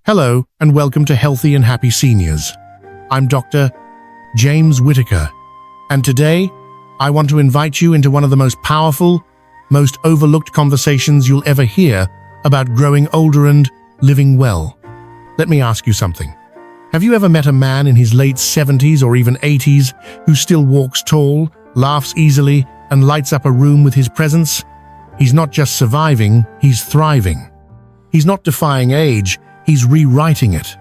Hello, and welcome to Healthy and Happy Seniors. I'm Dr. James Whitaker, and today I want to invite you into one of the most powerful, most overlooked conversations you'll ever hear about growing older and living well. Let me ask you something. Have you ever met a man in his late 70s or even 80s who still walks tall, laughs easily, and lights up a room with his presence? He's not just surviving, he's thriving. He's not defying age, he's rewriting it.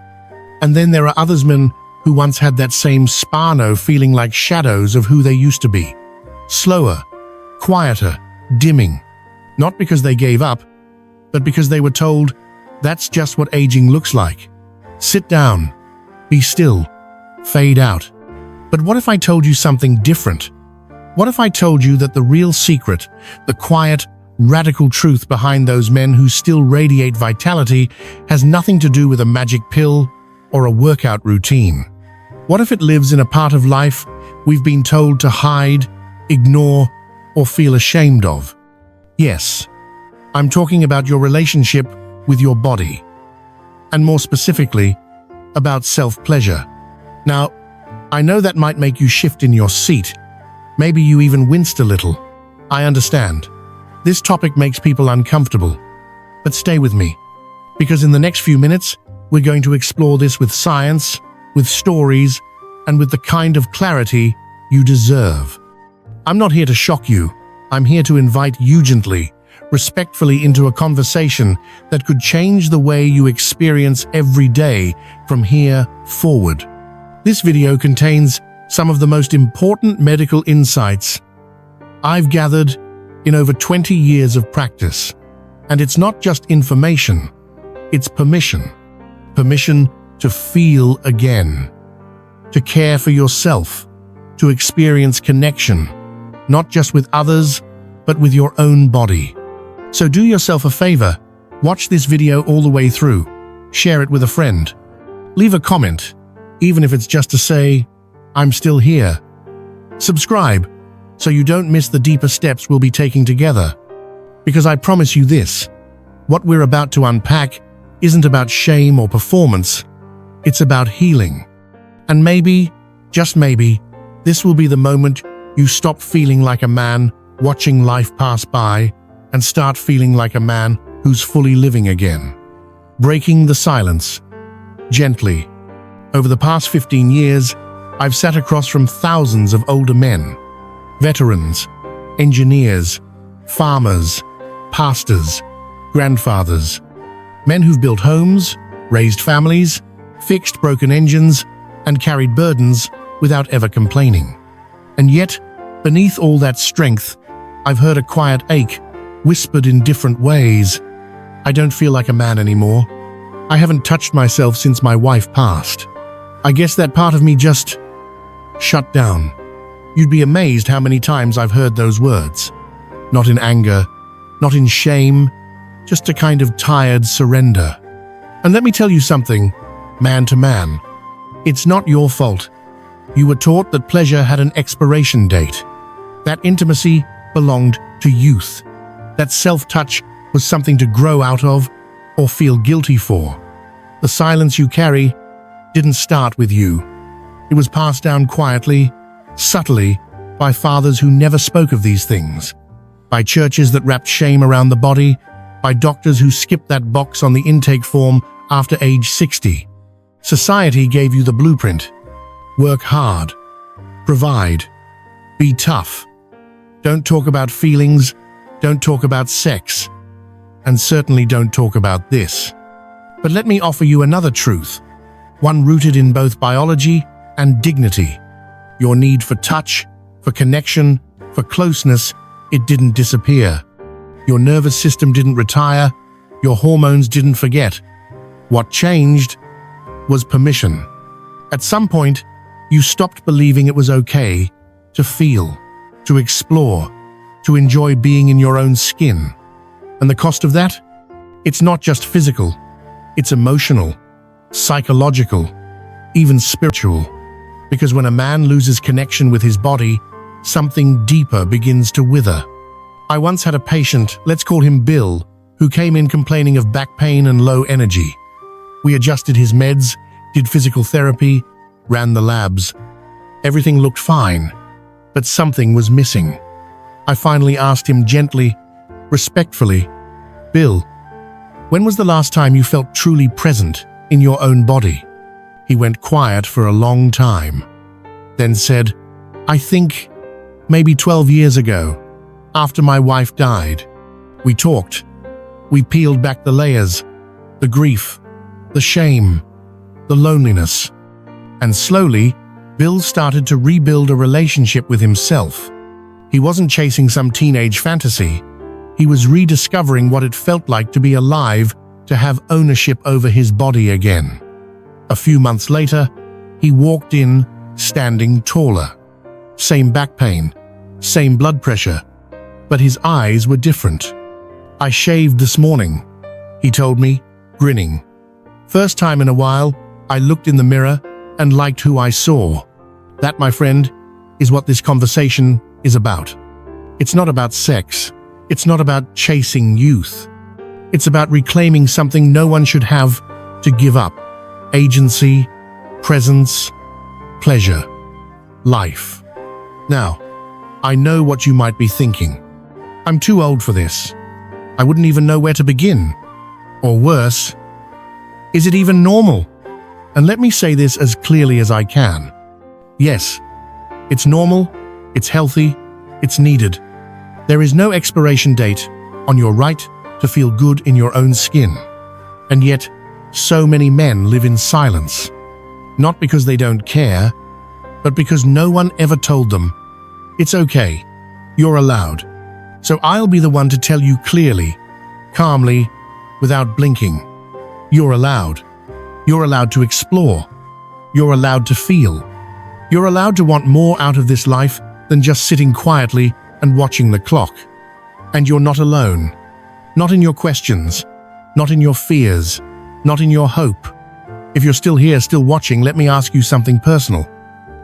And then there are others men who once had that same spano feeling like shadows of who they used to be. Slower, quieter, dimming. Not because they gave up, but because they were told, that's just what aging looks like. Sit down, be still, fade out. But what if I told you something different? What if I told you that the real secret, the quiet, radical truth behind those men who still radiate vitality has nothing to do with a magic pill or a workout routine? What if it lives in a part of life we've been told to hide, ignore, or feel ashamed of? Yes, I'm talking about your relationship with your body, and more specifically, about self-pleasure. Now, I know that might make you shift in your seat. Maybe you even winced a little. I understand. This topic makes people uncomfortable, but stay with me, because in the next few minutes, we're going to explore this with science, with stories, and with the kind of clarity you deserve. I'm not here to shock you. I'm here to invite you gently, respectfully into a conversation that could change the way you experience every day from here forward. This video contains some of the most important medical insights I've gathered in over 20 years of practice. And it's not just information, it's permission. Permission to feel again, to care for yourself, to experience connection, not just with others, but with your own body. So do yourself a favor, watch this video all the way through, share it with a friend. Leave a comment, even if it's just to say, I'm still here. Subscribe, so you don't miss the deeper steps we'll be taking together. Because I promise you this, what we're about to unpack isn't about shame or performance, it's about healing. And maybe, just maybe, this will be the moment you stop feeling like a man watching life pass by and start feeling like a man who's fully living again. Breaking the silence, gently. Over the past 15 years, I've sat across from thousands of older men, veterans, engineers, farmers, pastors, grandfathers, men who've built homes, raised families, fixed broken engines, and carried burdens without ever complaining. And yet, beneath all that strength, I've heard a quiet ache, whispered in different ways. I don't feel like a man anymore. I haven't touched myself since my wife passed. I guess that part of me just shut down. You'd be amazed how many times I've heard those words. Not in anger, not in shame, just a kind of tired surrender. And let me tell you something, man to man. It's not your fault. You were taught that pleasure had an expiration date. That intimacy belonged to youth. That self-touch was something to grow out of or feel guilty for. The silence you carry didn't start with you. It was passed down quietly, subtly, by fathers who never spoke of these things, by churches that wrapped shame around the body, by doctors who skipped that box on the intake form after age 60. Society gave you the blueprint. Work hard, provide, be tough. Don't talk about feelings, don't talk about sex, and certainly don't talk about this. But let me offer you another truth, one rooted in both biology and dignity. Your need for touch, for connection, for closeness, it didn't disappear. Your nervous system didn't retire, your hormones didn't forget. What changed was permission. At some point, you stopped believing it was okay to feel, to explore, to enjoy being in your own skin. And the cost of that? It's not just physical, it's emotional, psychological, even spiritual. Because when a man loses connection with his body, something deeper begins to wither. I once had a patient, let's call him Bill, who came in complaining of back pain and low energy. We adjusted his meds, did physical therapy, ran the labs. Everything looked fine, but something was missing. I finally asked him gently, respectfully, "Bill, when was the last time you felt truly present in your own body?" He went quiet for a long time, then said, "I think maybe 12 years ago, after my wife died. We talked. We peeled back the layers, the grief, the shame, the loneliness. And slowly, Bill started to rebuild a relationship with himself. He wasn't chasing some teenage fantasy. He was rediscovering what it felt like to be alive, to have ownership over his body again. A few months later, he walked in, standing taller. Same back pain, same blood pressure, but his eyes were different. "I shaved this morning," he told me, grinning. "First time in a while, I looked in the mirror and liked who I saw." That, my friend, is what this conversation is about. It's not about sex. It's not about chasing youth. It's about reclaiming something no one should have to give up: agency, presence, pleasure, life. Now, I know what you might be thinking. "I'm too old for this. I wouldn't even know where to begin." Or worse, "Is it even normal?" And let me say this as clearly as I can. Yes, it's normal, it's healthy, it's needed. There is no expiration date on your right to feel good in your own skin. And yet, so many men live in silence. Not because they don't care, but because no one ever told them, "It's okay, you're allowed." So I'll be the one to tell you clearly, calmly, without blinking. You're allowed. You're allowed to explore. You're allowed to feel. You're allowed to want more out of this life than just sitting quietly and watching the clock. And you're not alone. Not in your questions. Not in your fears. Not in your hope. If you're still here, still watching, let me ask you something personal.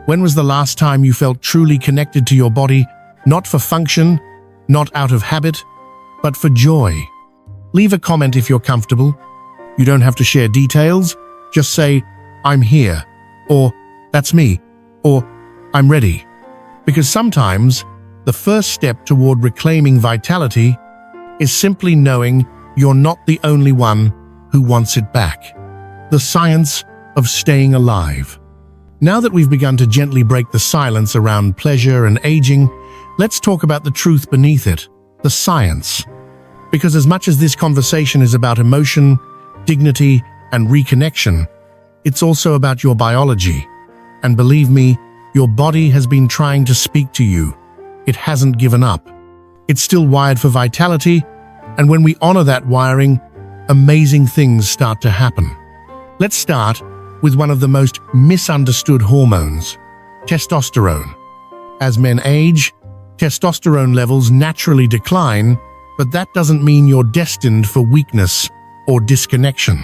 When was the last time you felt truly connected to your body, not for function, not out of habit, but for joy? Leave a comment if you're comfortable. You don't have to share details. Just say, "I'm here," or "That's me," or "I'm ready." Because sometimes the first step toward reclaiming vitality is simply knowing you're not the only one who wants it back. The science of staying alive. Now that we've begun to gently break the silence around pleasure and aging, let's talk about the truth beneath it, the science. Because as much as this conversation is about emotion, dignity, and reconnection, it's also about your biology. And believe me, your body has been trying to speak to you. It hasn't given up. It's still wired for vitality, and when we honor that wiring, amazing things start to happen. Let's start with one of the most misunderstood hormones, testosterone. As men age, testosterone levels naturally decline, but that doesn't mean you're destined for weakness or disconnection.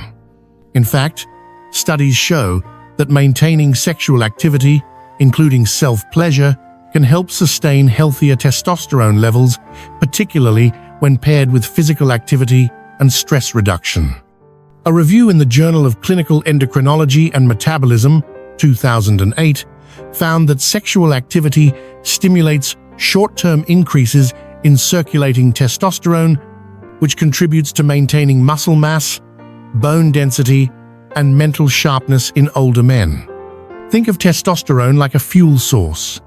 In fact, studies show that maintaining sexual activity, including self-pleasure, can help sustain healthier testosterone levels, particularly when paired with physical activity and stress reduction. A review in the Journal of Clinical Endocrinology and Metabolism, 2008, found that sexual activity stimulates short-term increases in circulating testosterone, which contributes to maintaining muscle mass, bone density, and mental sharpness in older men. Think of testosterone like a fuel source.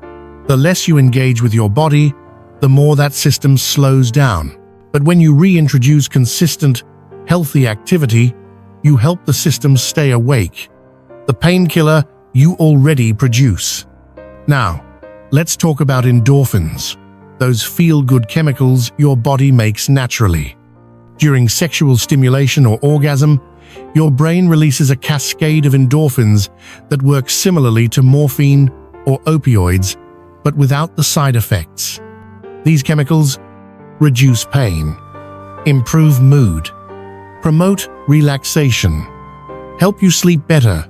The less you engage with your body, the more that system slows down. But when you reintroduce consistent, healthy activity, you help the system stay awake, the painkiller you already produce. Now, let's talk about endorphins, those feel-good chemicals your body makes naturally. During sexual stimulation or orgasm, your brain releases a cascade of endorphins that work similarly to morphine or opioids, but without the side effects. These chemicals reduce pain, improve mood, promote relaxation, help you sleep better.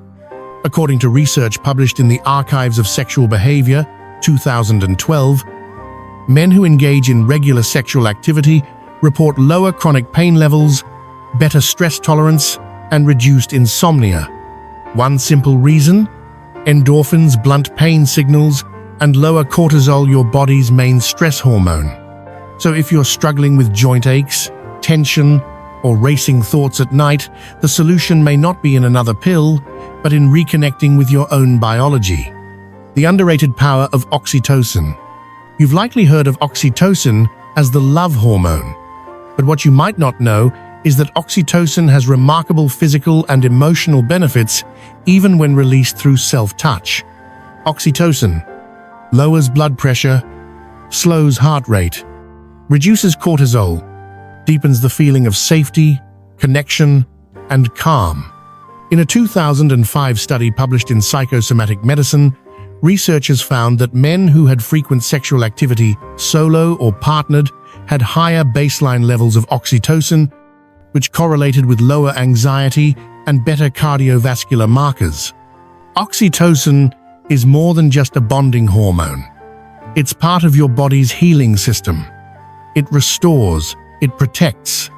According to research published in the Archives of Sexual Behavior, 2012, men who engage in regular sexual activity report lower chronic pain levels, better stress tolerance, and reduced insomnia. One simple reason? Endorphins blunt pain signals and lower cortisol, your body's main stress hormone. So if you're struggling with joint aches, tension, or racing thoughts at night, the solution may not be in another pill, but in reconnecting with your own biology. The underrated power of oxytocin. You've likely heard of oxytocin as the love hormone, but what you might not know is that oxytocin has remarkable physical and emotional benefits even when released through self-touch. Oxytocin lowers blood pressure, slows heart rate, reduces cortisol, deepens the feeling of safety, connection, and calm. In a 2005 study published in Psychosomatic Medicine, researchers found that men who had frequent sexual activity, solo or partnered, had higher baseline levels of oxytocin, which correlated with lower anxiety and better cardiovascular markers. Oxytocin is more than just a bonding hormone. It's part of your body's healing system. It restores, it protects.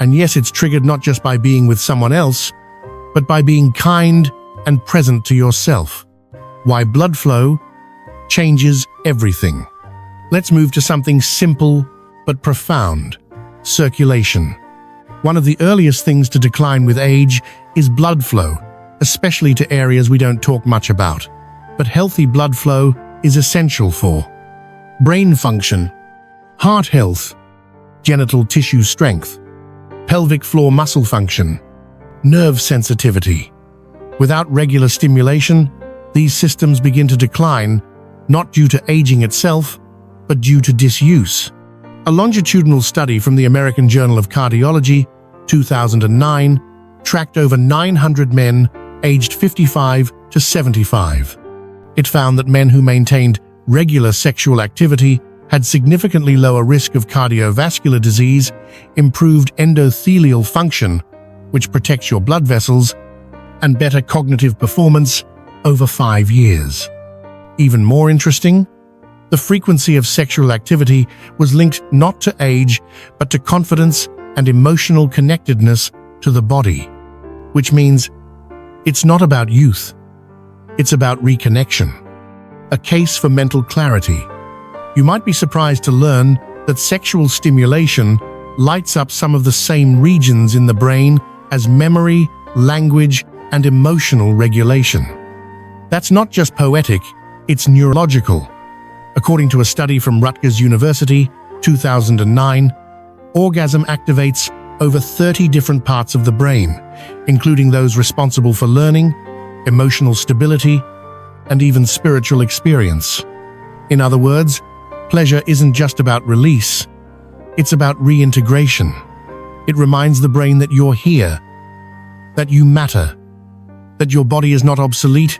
And yes, it's triggered not just by being with someone else, but by being kind and present to yourself. Why blood flow changes everything. Let's move to something simple but profound: circulation. One of the earliest things to decline with age is blood flow, especially to areas we don't talk much about. But healthy blood flow is essential for brain function, heart health, genital tissue strength, pelvic floor muscle function, nerve sensitivity. Without regular stimulation, these systems begin to decline, not due to aging itself, but due to disuse. A longitudinal study from the American Journal of Cardiology, 2009, tracked over 900 men aged 55 to 75. It found that men who maintained regular sexual activity had significantly lower risk of cardiovascular disease, improved endothelial function, which protects your blood vessels, and better cognitive performance over 5 years. Even more interesting, the frequency of sexual activity was linked not to age, but to confidence and emotional connectedness to the body, which means it's not about youth, it's about reconnection. A case for mental clarity. You might be surprised to learn that sexual stimulation lights up some of the same regions in the brain as memory, language, and emotional regulation. That's not just poetic, it's neurological. According to a study from Rutgers University, 2009, orgasm activates over 30 different parts of the brain, including those responsible for learning, emotional stability, and even spiritual experience. In other words, pleasure isn't just about release, it's about reintegration. It reminds the brain that you're here, that you matter, that your body is not obsolete,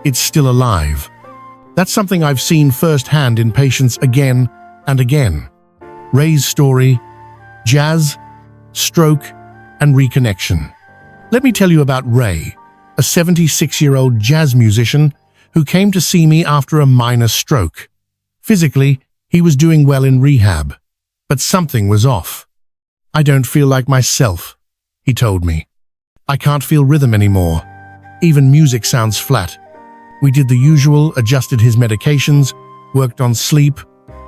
it's still alive. That's something I've seen firsthand in patients again and again. Ray's story: jazz, stroke, and reconnection. Let me tell you about Ray, a 76-year-old jazz musician who came to see me after a minor stroke. Physically, he was doing well in rehab, but something was off. "I don't feel like myself," he told me. "I can't feel rhythm anymore. Even music sounds flat." We did the usual, adjusted his medications, worked on sleep,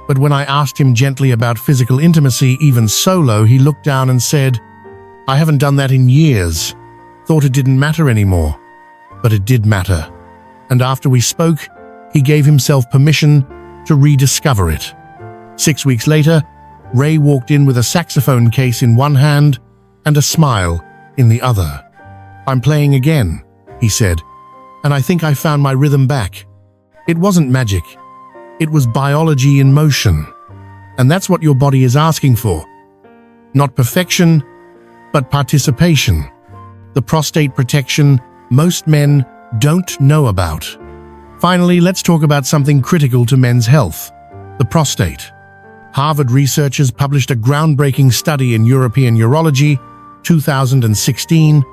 but when I asked him gently about physical intimacy, even solo, he looked down and said, "I haven't done that in years. Thought it didn't matter anymore." But it did matter. And after we spoke, he gave himself permission to rediscover it. 6 weeks later, Ray walked in with a saxophone case in one hand and a smile in the other. "I'm playing again," he said, "and I think I found my rhythm back." It wasn't magic. It was biology in motion. And that's what your body is asking for. Not perfection, but participation. The prostate protection most men don't know about. Finally, let's talk about something critical to men's health: the prostate. Harvard researchers published a groundbreaking study in European Urology, 2016,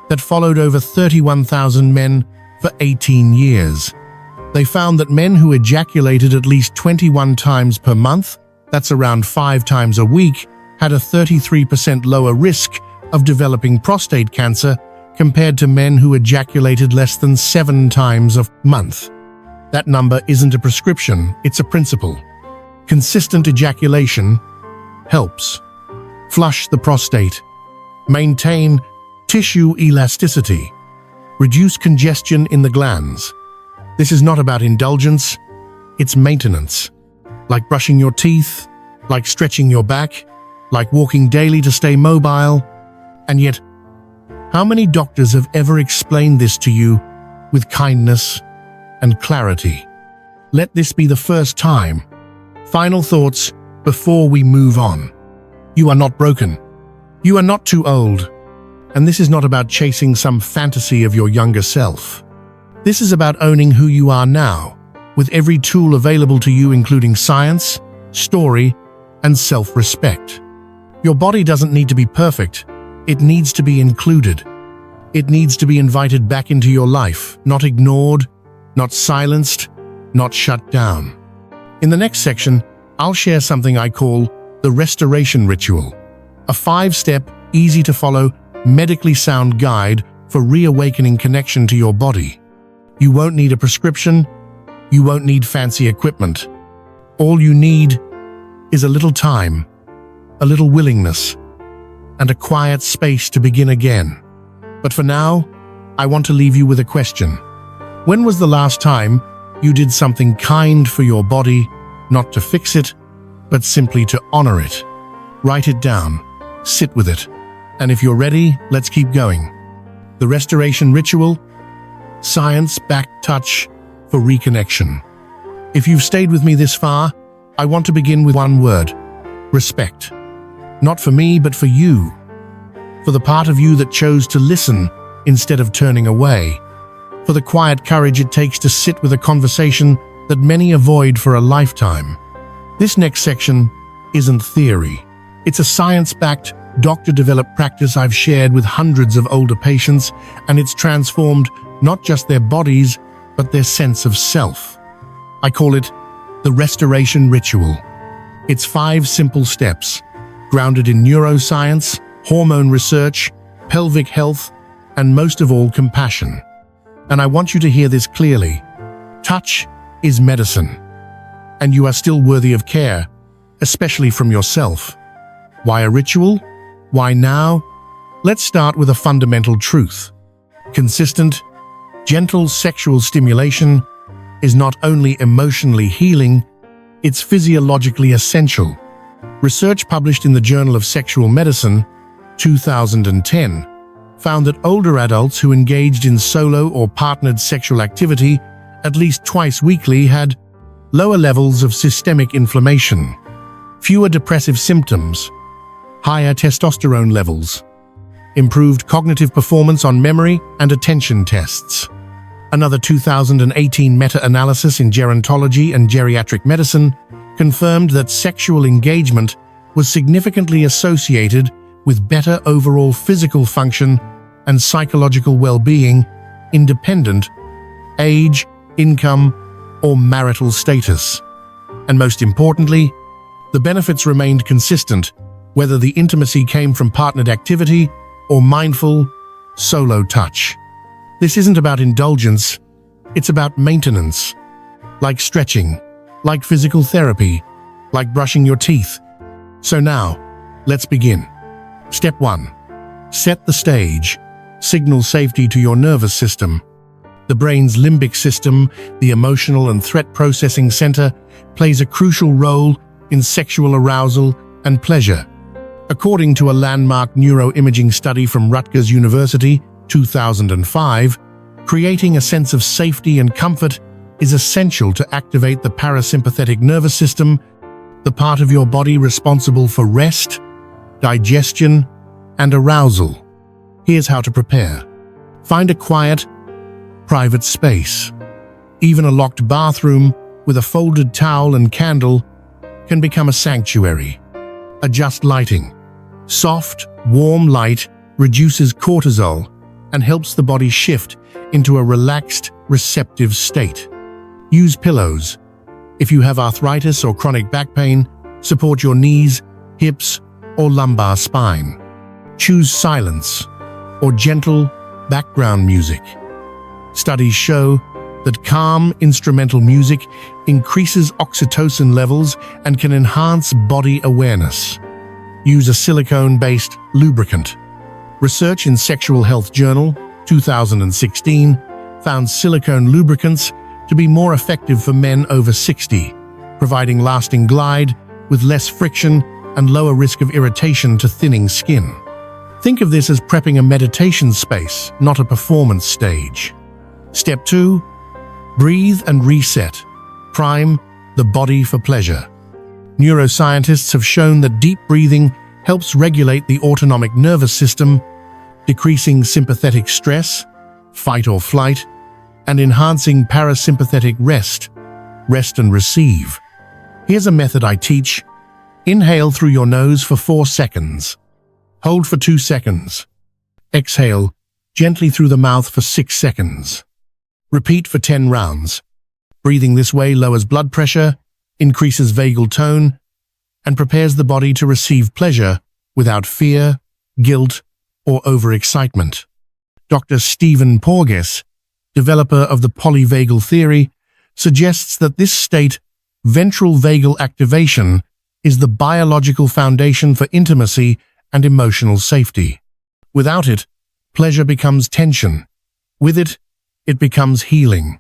that followed over 31,000 men for 18 years. They found that men who ejaculated at least 21 times per month, that's around 5 times a week, had a 33% lower risk of developing prostate cancer compared to men who ejaculated less than 7 times a month. That number isn't a prescription, it's a principle. Consistent ejaculation helps flush the prostate, maintain tissue elasticity, reduce congestion in the glands. This is not about indulgence, it's maintenance. Like brushing your teeth, like stretching your back, like walking daily to stay mobile. And yet, how many doctors have ever explained this to you with kindness and clarity? Let this be the first time. Final thoughts before we move on. You are not broken. You are not too old. And this is not about chasing some fantasy of your younger self. This is about owning who you are now, with every tool available to you, including science, story, and self-respect. Your body doesn't need to be perfect. It needs to be included. It needs to be invited back into your life, not ignored, not silenced, not shut down. In the next section, I'll share something I call the restoration ritual, a 5-step, easy-to-follow, medically sound guide for reawakening connection to your body. You won't need a prescription. You won't need fancy equipment. All you need is a little time, a little willingness, and a quiet space to begin again. But for now, I want to leave you with a question. When was the last time you did something kind for your body, not to fix it, but simply to honor it? Write it down, sit with it, and if you're ready, let's keep going. The restoration ritual, science-backed touch for reconnection. If you've stayed with me this far, I want to begin with one word: respect. Not for me, but for you. For the part of you that chose to listen instead of turning away. For the quiet courage it takes to sit with a conversation that many avoid for a lifetime. This next section isn't theory. It's a science-backed, doctor-developed practice I've shared with hundreds of older patients, and it's transformed not just their bodies, but their sense of self. I call it the restoration ritual. It's 5 simple steps, grounded in neuroscience, hormone research, pelvic health, and most of all, compassion. And I want you to hear this clearly. Touch is medicine, and you are still worthy of care, especially from yourself. Why a ritual? Why now? Let's start with a fundamental truth. Consistent, gentle sexual stimulation is not only emotionally healing, it's physiologically essential. Research published in the Journal of Sexual Medicine, 2010, found that older adults who engaged in solo or partnered sexual activity at least twice weekly had lower levels of systemic inflammation, fewer depressive symptoms, higher testosterone levels, improved cognitive performance on memory and attention tests. Another 2018 meta-analysis in gerontology and geriatric medicine confirmed that sexual engagement was significantly associated with better overall physical function and psychological well-being, independent age, income, or marital status. And most importantly, the benefits remained consistent, whether the intimacy came from partnered activity or mindful, solo touch. This isn't about indulgence, it's about maintenance. Like stretching, like physical therapy, like brushing your teeth. So now, let's begin. Step 1. Set the stage. Signal safety to your nervous system. The brain's limbic system, the emotional and threat processing center, plays a crucial role in sexual arousal and pleasure. According to a landmark neuroimaging study from Rutgers University, 2005, creating a sense of safety and comfort is essential to activate the parasympathetic nervous system, the part of your body responsible for rest, digestion, and arousal. Here's how to prepare. Find a quiet, private space. Even a locked bathroom with a folded towel and candle can become a sanctuary. Adjust lighting. Soft, warm light reduces cortisol and helps the body shift into a relaxed, receptive state. Use pillows. If you have arthritis or chronic back pain, support your knees, hips, or lumbar spine. choose silence or gentle background music. Studies show that calm instrumental music increases oxytocin levels and can enhance body awareness. Use a silicone-based lubricant. Research in Sexual Health Journal, 2016, found silicone lubricants to be more effective for men over 60, providing lasting glide with less friction and lower risk of irritation to thinning skin. Think of this as prepping a meditation space, not a performance stage. Step 2. Breathe and reset. Prime the body for pleasure. Neuroscientists have shown that deep breathing helps regulate the autonomic nervous system, decreasing sympathetic stress, fight or flight, and enhancing parasympathetic rest and receive. Here's a method I teach. Inhale through your nose for 4 seconds. Hold for 2 seconds. Exhale gently through the mouth for 6 seconds. Repeat for 10 rounds. Breathing this way lowers blood pressure, increases vagal tone, and prepares the body to receive pleasure without fear, guilt, or overexcitement. Dr. Stephen Porges, developer of the polyvagal theory, suggests that this state, ventral vagal activation, is the biological foundation for intimacy and emotional safety. Without it, pleasure becomes tension. With it, it becomes healing.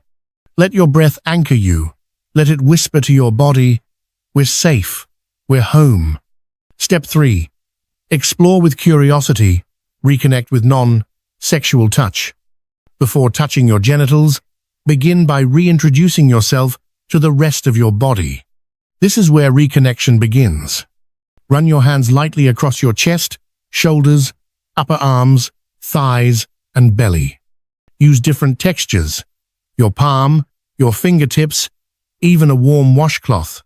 Let your breath anchor you. Let it whisper to your body, "We're safe. We're home." Step 3. Explore with curiosity. Reconnect with non-sexual touch. Before touching your genitals, begin by reintroducing yourself to the rest of your body. This is where reconnection begins. Run your hands lightly across your chest, shoulders, upper arms, thighs, and belly. Use different textures: your palm, your fingertips, even a warm washcloth.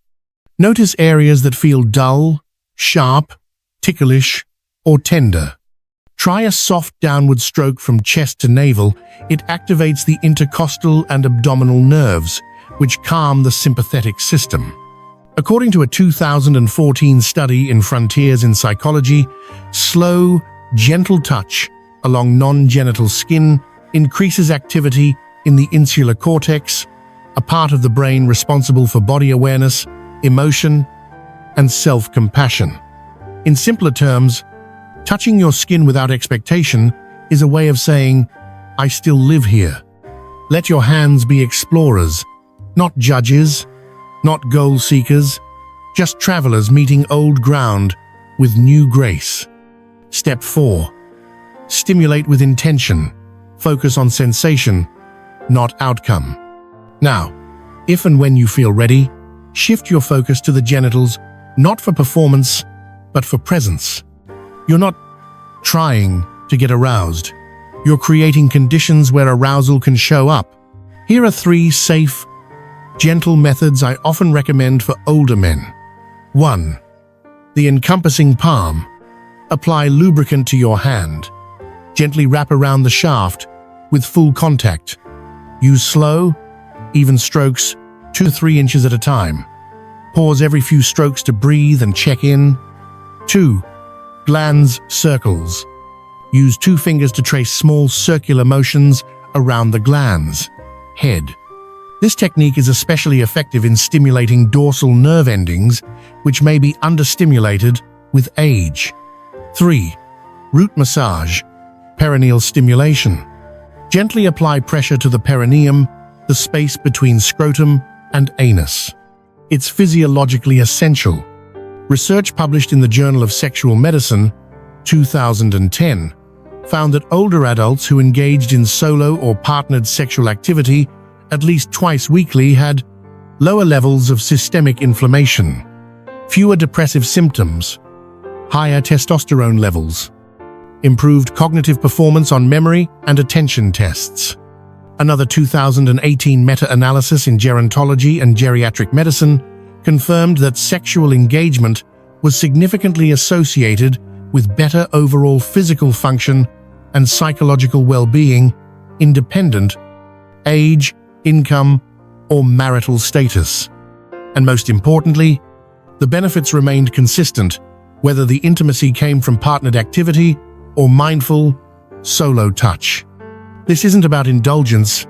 Notice areas that feel dull, sharp, ticklish, or tender. Try a soft downward stroke from chest to navel. It activates the intercostal and abdominal nerves, which calm the sympathetic system. According to a 2014 study in Frontiers in Psychology, slow, gentle touch along non-genital skin increases activity in the insular cortex, a part of the brain responsible for body awareness, emotion, and self-compassion. In simpler terms, touching your skin without expectation is a way of saying, "I still live here." Let your hands be explorers, not judges, not goal seekers, just travelers meeting old ground with new grace. Step 4. Stimulate with intention. Focus on sensation, not outcome. Now, if and when you feel ready, shift your focus to the genitals, not for performance, but for presence. You're not trying to get aroused. You're creating conditions where arousal can show up. Here are 3 safe, gentle methods I often recommend for older men. 1. The encompassing palm. Apply lubricant to your hand. Gently wrap around the shaft with full contact. Use slow, even strokes, 2 to 3 inches at a time. Pause every few strokes to breathe and check in. 2. Glands circles. Use 2 fingers to trace small circular motions around the glands. Head. This technique is especially effective in stimulating dorsal nerve endings, which may be understimulated with age. 3. Root massage. Perineal stimulation. Gently apply pressure to the perineum, the space between scrotum and anus. It's physiologically essential. Research published in the Journal of Sexual Medicine, 2010, found that older adults who engaged in solo or partnered sexual activity at least twice weekly had lower levels of systemic inflammation, fewer depressive symptoms, higher testosterone levels, improved cognitive performance on memory and attention tests. Another 2018 meta-analysis in gerontology and geriatric medicine confirmed that sexual engagement was significantly associated with better overall physical function and psychological well-being, independent age, income, or marital status. And most importantly, the benefits remained consistent, whether the intimacy came from partnered activity or mindful, solo touch. This isn't about indulgence,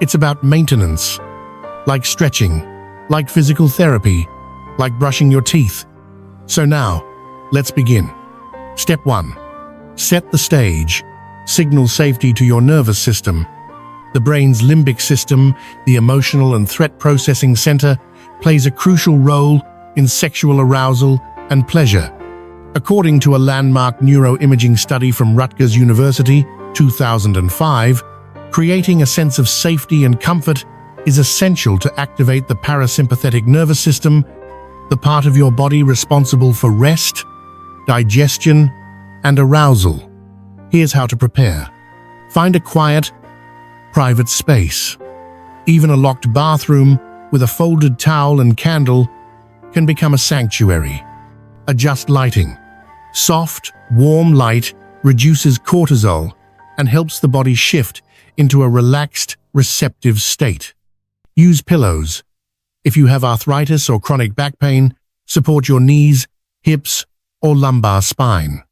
it's about maintenance, like stretching, like physical therapy, like brushing your teeth. So now, let's begin. Step 1. Set the stage. Signal safety to your nervous system. The brain's limbic system, the emotional and threat processing center, plays a crucial role in sexual arousal and pleasure. According to a landmark neuroimaging study from Rutgers University, 2005, creating a sense of safety and comfort is essential to activate the parasympathetic nervous system, the part of your body responsible for rest, digestion, and arousal. Here's how to prepare. Find a quiet, private space. Even a locked bathroom with a folded towel and candle can become a sanctuary. Adjust lighting. Soft, warm light reduces cortisol and helps the body shift into a relaxed, receptive state. Use pillows. If you have arthritis or chronic back pain, support your knees, hips, or lumbar spine.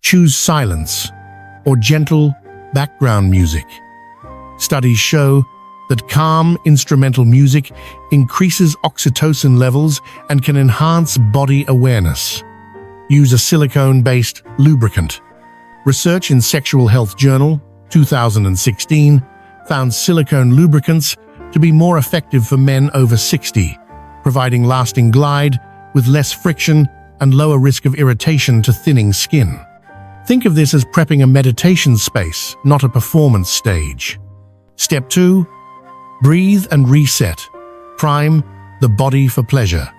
Choose silence or gentle background music. Studies show that calm instrumental music increases oxytocin levels and can enhance body awareness. Use a silicone-based lubricant. Research in Sexual Health Journal, 2016, found silicone lubricants to be more effective for men over 60, providing lasting glide with less friction and lower risk of irritation to thinning skin. Think of this as prepping a meditation space, not a performance stage. Step 2. Breathe and reset. Prime the body for pleasure.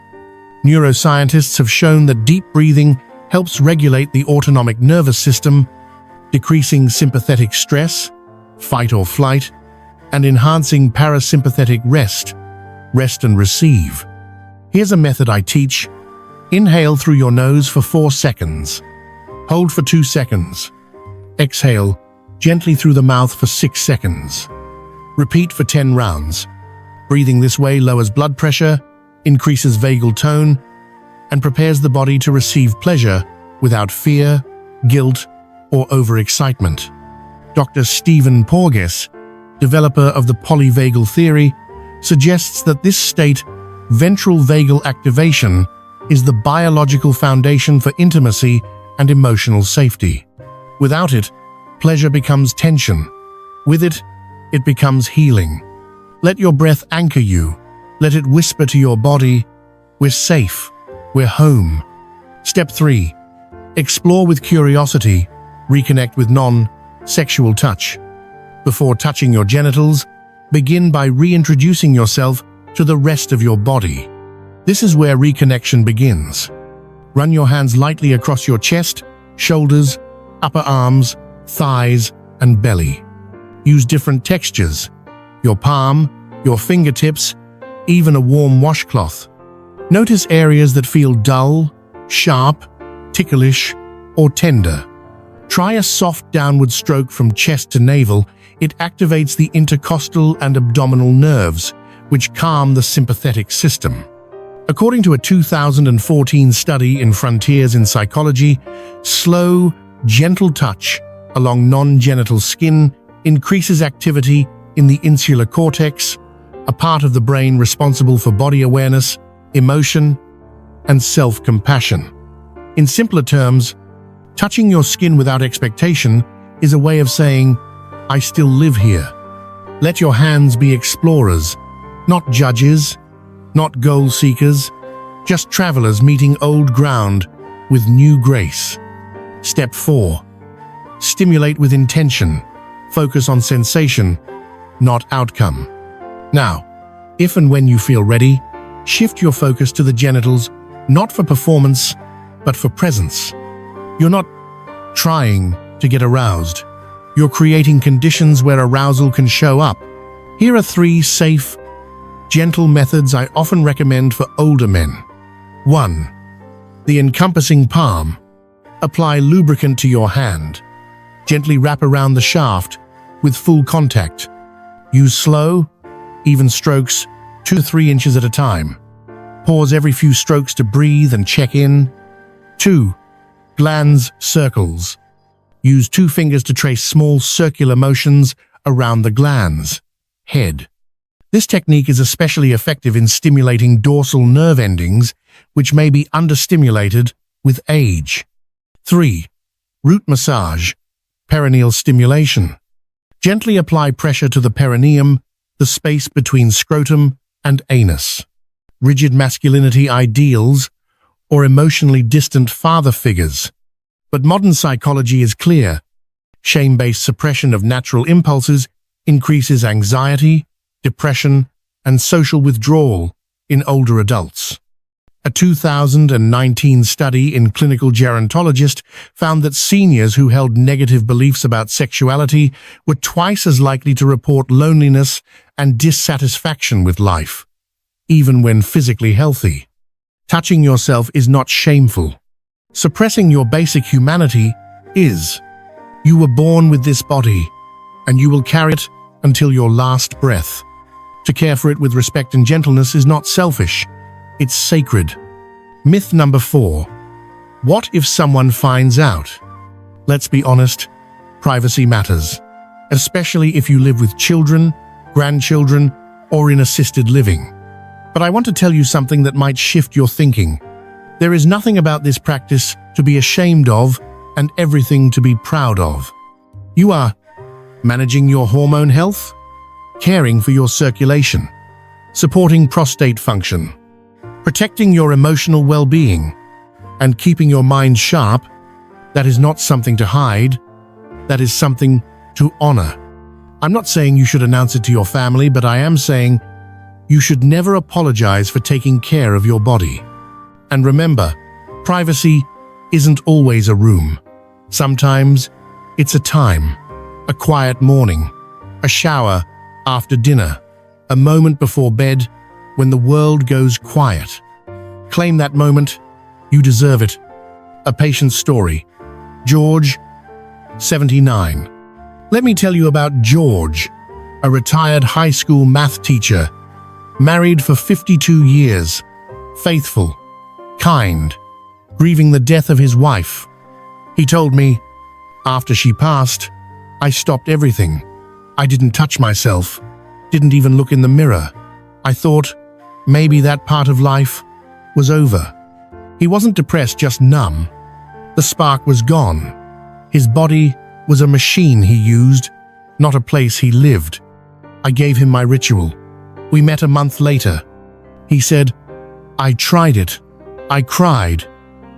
Neuroscientists have shown that deep breathing helps regulate the autonomic nervous system, decreasing sympathetic stress, fight or flight, and enhancing parasympathetic rest and receive. Here's a method I teach. Inhale through your nose for 4 seconds. Hold for 2 seconds. Exhale gently through the mouth for 6 seconds. Repeat for 10 rounds. Breathing this way lowers blood pressure, increases vagal tone, and prepares the body to receive pleasure without fear, guilt, or overexcitement. Dr. Stephen Porges, developer of the polyvagal theory, suggests that this state, ventral vagal activation, is the biological foundation for intimacy and emotional safety. Without it, pleasure becomes tension. With it, it becomes healing. Let your breath anchor you. Let it whisper to your body, "We're safe. We're home." Step 3. Explore with curiosity. Reconnect with non-sexual touch. Before touching your genitals, begin by reintroducing yourself to the rest of your body. This is where reconnection begins. Run your hands lightly across your chest, shoulders, upper arms, thighs, and belly. Use different textures: your palm, your fingertips, even a warm washcloth. Notice areas that feel dull, sharp, ticklish, or tender. Try a soft downward stroke from chest to navel. It activates the intercostal and abdominal nerves, which calm the sympathetic system. According to a 2014 study in Frontiers in Psychology, slow, gentle touch along non-genital skin increases activity in the insular cortex, a part of the brain responsible for body awareness, emotion, and self-compassion. In simpler terms, touching your skin without expectation is a way of saying, "I still live here." Let your hands be explorers, not judges, not goal seekers, just travelers meeting old ground with new grace. Step 4. Stimulate with intention. Focus on sensation, not outcome. Now, if and when you feel ready, shift your focus to the genitals, not for performance, but for presence. You're not trying to get aroused. You're creating conditions where arousal can show up. Here are 3 safe, gentle methods I often recommend for older men. 1. The encompassing palm. Apply lubricant to your hand. Gently wrap around the shaft with full contact. Use slow, even strokes, 2 to 3 inches at a time. Pause every few strokes to breathe and check in. 2. Glans circles. Use 2 fingers to trace small circular motions around the glands. Head. This technique is especially effective in stimulating dorsal nerve endings, which may be understimulated with age. 3. Root massage. Perineal stimulation. Gently apply pressure to the perineum, the space between scrotum and anus. Rigid masculinity ideals or emotionally distant father figures. But modern psychology is clear. Shame-based suppression of natural impulses increases anxiety, depression, and social withdrawal in older adults. A 2019 study in Clinical Gerontologist found that seniors who held negative beliefs about sexuality were twice as likely to report loneliness and dissatisfaction with life, even when physically healthy. Touching yourself is not shameful. Suppressing your basic humanity is. You were born with this body, and you will carry it until your last breath. To care for it with respect and gentleness is not selfish. It's sacred. Myth number 4. What if someone finds out? Let's be honest, privacy matters, especially if you live with children, grandchildren, or in assisted living. But I want to tell you something that might shift your thinking. There is nothing about this practice to be ashamed of and everything to be proud of. You are managing your hormone health, caring for your circulation, supporting prostate function, protecting your emotional well-being, and keeping your mind sharp. That is not something to hide. That is something to honor. I'm not saying you should announce it to your family, but I am saying you should never apologize for taking care of your body. And remember, privacy isn't always a room. Sometimes it's a time, a quiet morning, a shower after dinner, a moment before bed when the world goes quiet. Claim that moment. You deserve it. A patient's story. George, 79. Let me tell you about George, a retired high school math teacher, married for 52 years, faithful, kind, grieving the death of his wife. He told me, after she passed, I stopped everything. I didn't touch myself, didn't even look in the mirror. I thought maybe that part of life was over. He wasn't depressed, just numb. The spark was gone. His body was a machine he used, not a place he lived. I gave him my ritual. We met a month later. He said, I tried it. I cried,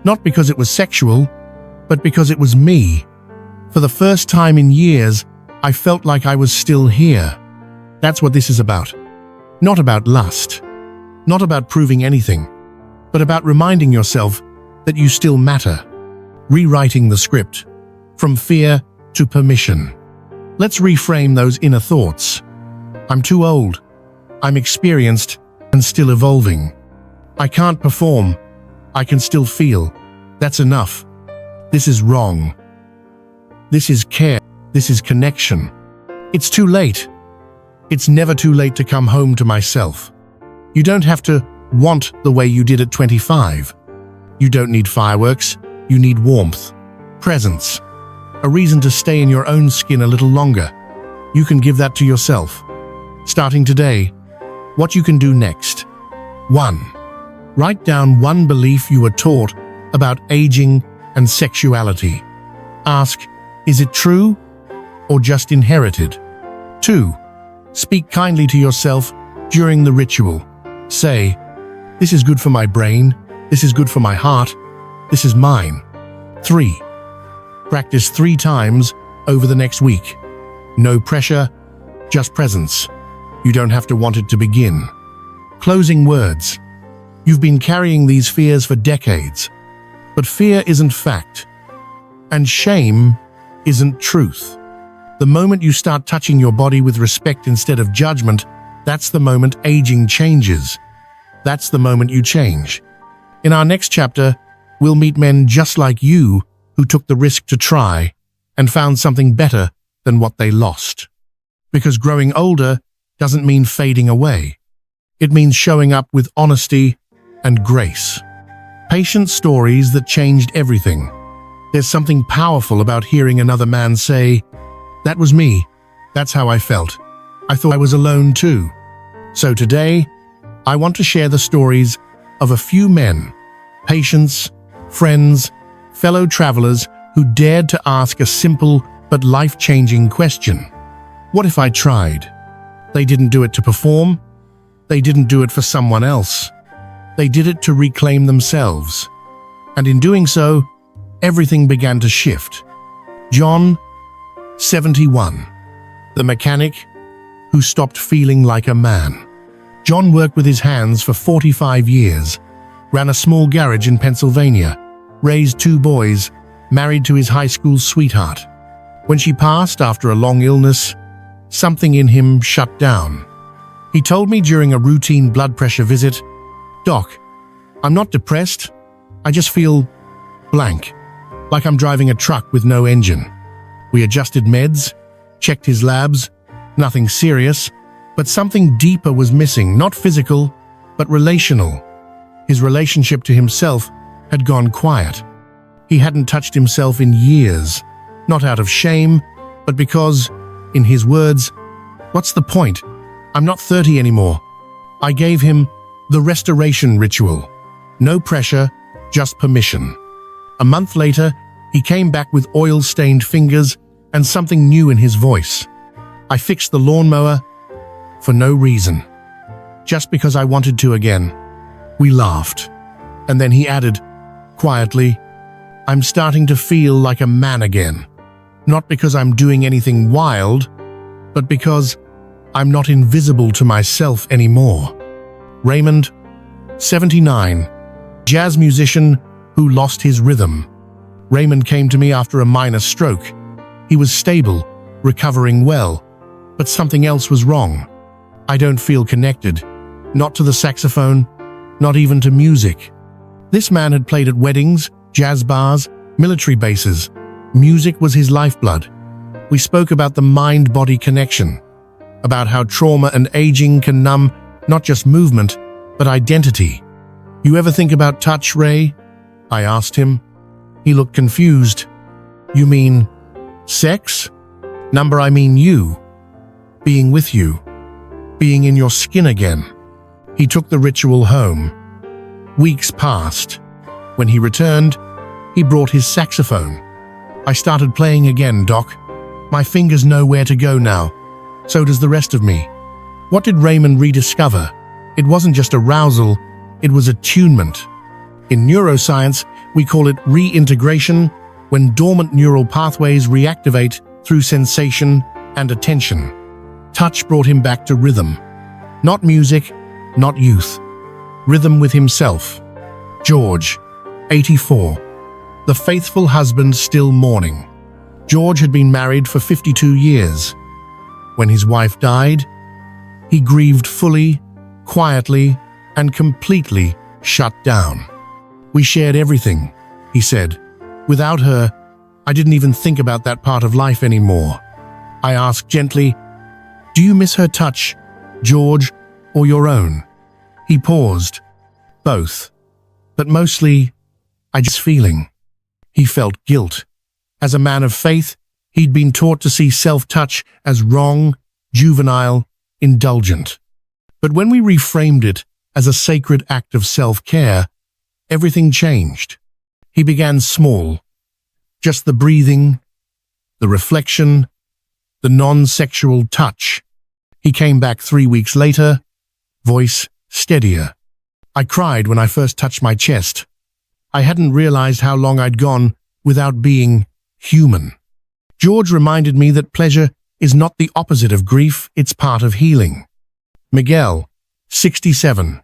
not because it was sexual, but because it was me. For the first time in years, I felt like I was still here. That's what this is about. Not about lust, not about proving anything, but about reminding yourself that you still matter. Rewriting the script, from fear to permission. Let's reframe those inner thoughts. I'm too old. I'm experienced and still evolving. I can't perform. I can still feel. That's enough. This is wrong. This is care. This is connection. It's too late. It's never too late to come home to myself. You don't have to want the way you did at 25. You don't need fireworks. You need warmth, presence, a reason to stay in your own skin a little longer. You can give that to yourself. Starting today, what you can do next. 1. Write down one belief you were taught about aging and sexuality. Ask, is it true or just inherited? 2. Speak kindly to yourself during the ritual. Say, this is good for my brain, this is good for my heart, this is mine. 3. Practice 3 times over the next week. No pressure, just presence. You don't have to want it to begin. Closing words. You've been carrying these fears for decades, but fear isn't fact, and shame isn't truth. The moment you start touching your body with respect instead of judgment, that's the moment aging changes. That's the moment you change. In our next chapter, we'll meet men just like you who took the risk to try and found something better than what they lost. Because growing older doesn't mean fading away. It means showing up with honesty and grace. Patient stories that changed everything. There's something powerful about hearing another man say, "That was me. That's how I felt. I thought I was alone too." So today, I want to share the stories of a few men, patients, friends, fellow travelers who dared to ask a simple but life-changing question. What if I tried? They didn't do it to perform. They didn't do it for someone else. They did it to reclaim themselves. And in doing so, everything began to shift. John, 71, the mechanic who stopped feeling like a man. John worked with his hands for 45 years, ran a small garage in Pennsylvania, raised 2 boys, married to his high school sweetheart. When she passed after a long illness, something in him shut down. He told me during a routine blood pressure visit, "Doc, I'm not depressed. I just feel blank, like I'm driving a truck with no engine." We adjusted meds, checked his labs, nothing serious, but something deeper was missing, not physical, but relational. His relationship to himself had gone quiet. He hadn't touched himself in years, not out of shame, but because, in his words, "What's the point? I'm not 30 anymore." I gave him the restoration ritual. No pressure, just permission. A month later, he came back with oil-stained fingers and something new in his voice. I fixed the lawnmower for no reason, just because I wanted to again. We laughed. And then he added, quietly, "I'm starting to feel like a man again. Not because I'm doing anything wild, but because I'm not invisible to myself anymore." Raymond, 79, jazz musician who lost his rhythm. Raymond came to me after a minor stroke. He was stable, recovering well, but something else was wrong. I don't feel connected, not to the saxophone, not even to music. This man had played at weddings, jazz bars, military bases. Music was his lifeblood. We spoke about the mind-body connection, about how trauma and aging can numb not just movement, but identity. "You ever think about touch, Ray?" I asked him. He looked confused. "You mean sex?" "Number, I mean you. Being with you. Being in your skin again." He took the ritual home. Weeks passed. When he returned, he brought his saxophone. "I started playing again, Doc. My fingers know where to go now. So does the rest of me." What did Raymond rediscover? It wasn't just arousal, it was attunement. In neuroscience, we call it reintegration, when dormant neural pathways reactivate through sensation and attention. Touch brought him back to rhythm. Not music, not youth. Rhythm with himself. George, 84. The faithful husband still mourning. George had been married for 52 years. When his wife died, he grieved fully, quietly, and completely shut down. "We shared everything," he said. "Without her, I didn't even think about that part of life anymore." I asked gently, "Do you miss her touch, George, or your own?" He paused. "Both. But mostly, I just feeling." He felt guilt. As a man of faith, he'd been taught to see self-touch as wrong, juvenile, indulgent. But when we reframed it as a sacred act of self-care, everything changed. He began small. Just the breathing, the reflection, the non-sexual touch. He came back 3 weeks later, voice steadier. "I cried when I first touched my chest. I hadn't realized how long I'd gone without being human." George reminded me that pleasure is not the opposite of grief, it's part of healing. Miguel, 67,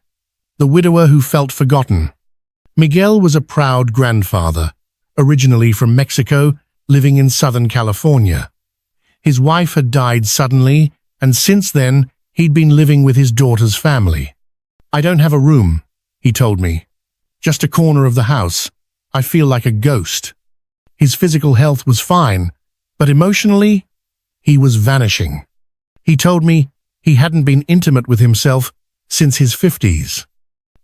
the widower who felt forgotten. Miguel was a proud grandfather, originally from Mexico, living in Southern California. His wife had died suddenly, and since then, he'd been living with his daughter's family. "I don't have a room," he told me. "Just a corner of the house. I feel like a ghost." His physical health was fine, but emotionally, he was vanishing. He told me he hadn't been intimate with himself since his 50s.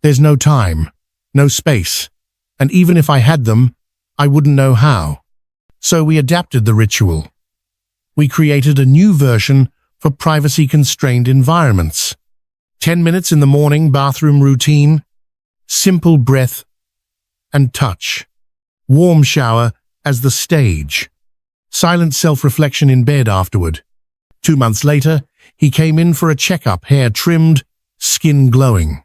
"There's no time, no space, and even if I had them, I wouldn't know how. So we adapted the ritual. We created a new version for privacy-constrained environments. 10 minutes in the morning bathroom routine, simple breath and touch. Warm shower as the stage. Silent self-reflection in bed afterward. 2 months later, he came in for a checkup, hair trimmed, skin glowing.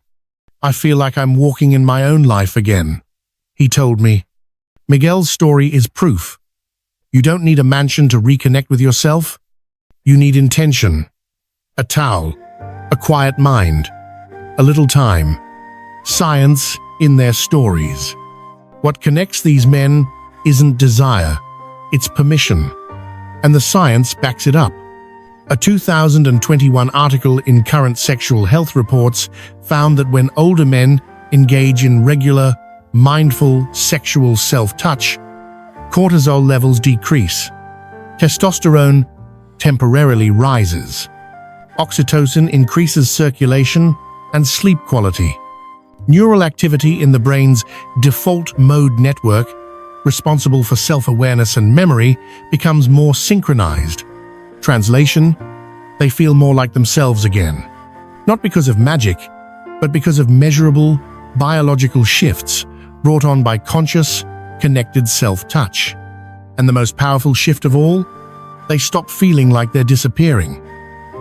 I feel like I'm walking in my own life again, he told me. Miguel's story is proof. You don't need a mansion to reconnect with yourself. You need intention, a towel, a quiet mind, a little time, science in their stories. What connects these men isn't desire, it's permission, and the science backs it up. A 2021 article in Current Sexual Health Reports found that when older men engage in regular, mindful sexual self-touch, cortisol levels decrease, testosterone temporarily rises, oxytocin increases circulation and sleep quality. Neural activity in the brain's default mode network, responsible for self-awareness and memory, becomes more synchronized. Translation: they feel more like themselves again. Not because of magic, but because of measurable, biological shifts brought on by conscious, connected self-touch. And the most powerful shift of all? They stop feeling like they're disappearing.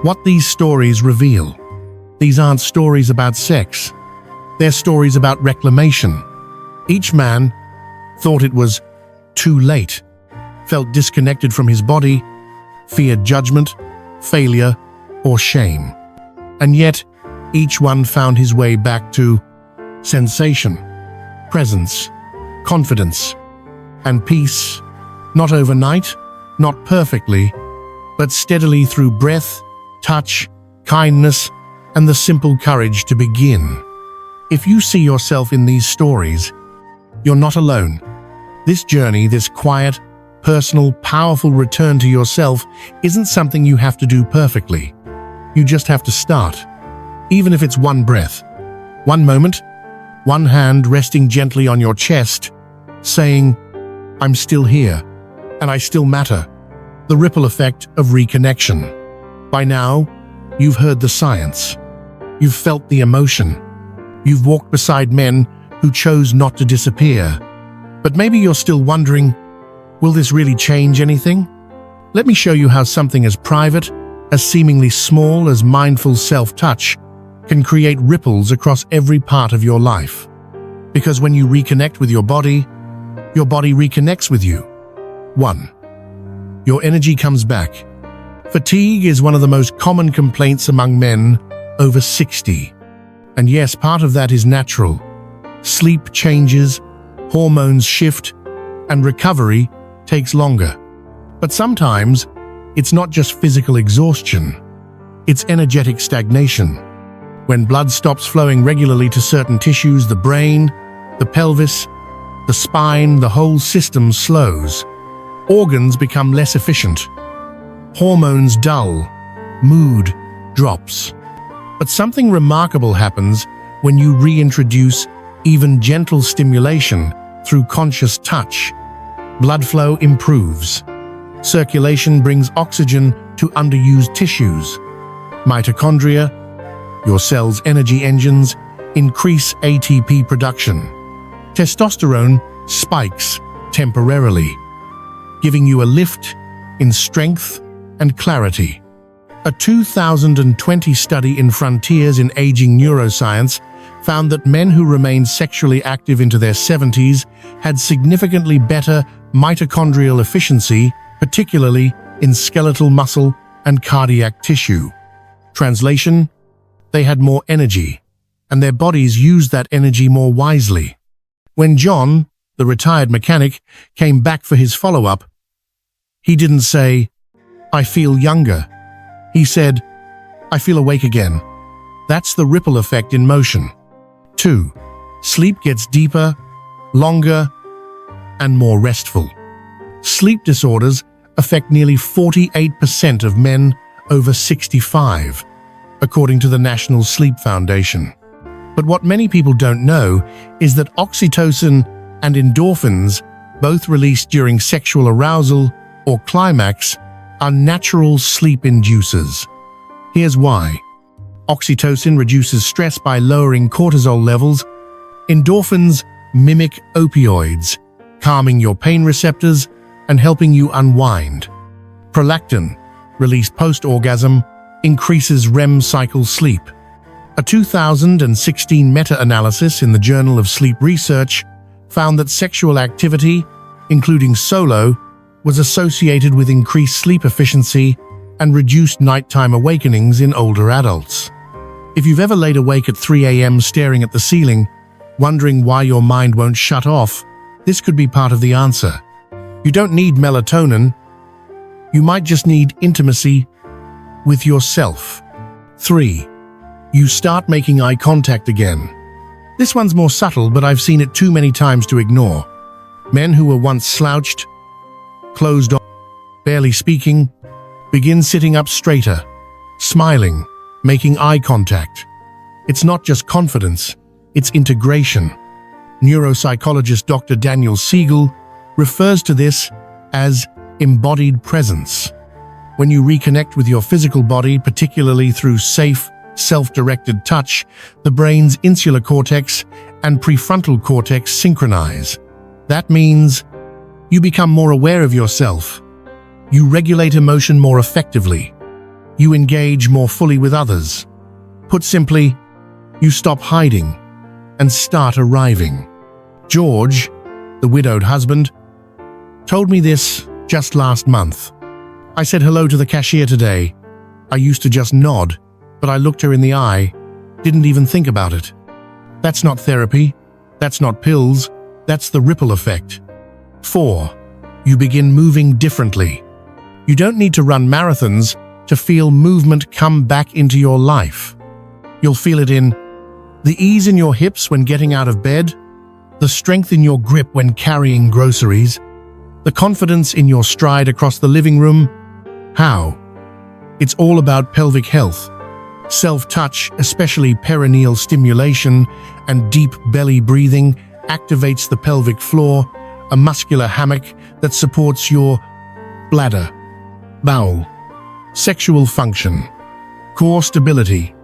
What these stories reveal: these aren't stories about sex. They're stories about reclamation. Each man thought it was too late, felt disconnected from his body, feared judgment, failure, or shame. And yet, each one found his way back to sensation, presence, confidence, and peace, not overnight, not perfectly, but steadily through breath, touch, kindness, and the simple courage to begin. If you see yourself in these stories, you're not alone. This journey, this quiet, personal, powerful return to yourself isn't something you have to do perfectly. You just have to start. Even if it's one breath, one moment, one hand resting gently on your chest, saying, "I'm still here, and I still matter." The ripple effect of reconnection. By now, you've heard the science. You've felt the emotion. You've walked beside men who chose not to disappear. But maybe you're still wondering, will this really change anything? Let me show you how something as private, as seemingly small as mindful self-touch can create ripples across every part of your life. Because when you reconnect with your body reconnects with you. 1. Your energy comes back. Fatigue is one of the most common complaints among men over 60. And yes, part of that is natural. Sleep changes, hormones shift, and recovery takes longer. But sometimes, it's not just physical exhaustion. It's energetic stagnation. When blood stops flowing regularly to certain tissues, the brain, the pelvis, the spine, the whole system slows. Organs become less efficient. Hormones dull. Mood drops. But something remarkable happens when you reintroduce even gentle stimulation through conscious touch. Blood flow improves. Circulation brings oxygen to underused tissues. Mitochondria, your cell's energy engines, increase ATP production. Testosterone spikes temporarily, giving you a lift in strength and clarity. A 2020 study in Frontiers in Aging Neuroscience found that men who remained sexually active into their 70s had significantly better mitochondrial efficiency, particularly in skeletal muscle and cardiac tissue. Translation: they had more energy, and their bodies used that energy more wisely. When John, the retired mechanic, came back for his follow-up, he didn't say, "I feel younger." He said, "I feel awake again." That's the ripple effect in motion. 2. Sleep gets deeper, longer, and more restful. Sleep disorders affect nearly 48% of men over 65, according to the National Sleep Foundation. But what many people don't know is that oxytocin and endorphins both released during sexual arousal or climax, are natural sleep inducers. Here's why. Oxytocin reduces stress by lowering cortisol levels. Endorphins mimic opioids, calming your pain receptors and helping you unwind. Prolactin, released post-orgasm, increases REM cycle sleep. A 2016 meta-analysis in the Journal of Sleep Research found that sexual activity, including solo, was associated with increased sleep efficiency and reduced nighttime awakenings in older adults. If you've ever laid awake at 3 a.m. staring at the ceiling, wondering why your mind won't shut off, this could be part of the answer. You don't need melatonin. You might just need intimacy with yourself. 3. You start making eye contact again. This one's more subtle, but I've seen it too many times to ignore. Men who were once slouched, closed off, barely speaking, begin sitting up straighter, smiling, making eye contact. It's not just confidence, it's integration. Neuropsychologist Dr. Daniel Siegel refers to this as embodied presence. When you reconnect with your physical body, particularly through safe, self-directed touch, the brain's insular cortex and prefrontal cortex synchronize. That means you become more aware of yourself. You regulate emotion more effectively. You engage more fully with others. Put simply, you stop hiding and start arriving. George, the widowed husband, told me this just last month. I said hello to the cashier today. I used to just nod, but I looked her in the eye, didn't even think about it. That's not therapy. That's not pills. That's the ripple effect. 4. You begin moving differently. You don't need to run marathons to feel movement come back into your life. You'll feel it in the ease in your hips when getting out of bed, the strength in your grip when carrying groceries, the confidence in your stride across the living room. How? It's all about pelvic health. Self-touch, especially perineal stimulation and deep belly breathing, activates the pelvic floor, a muscular hammock that supports your bladder, bowel, sexual function, core stability.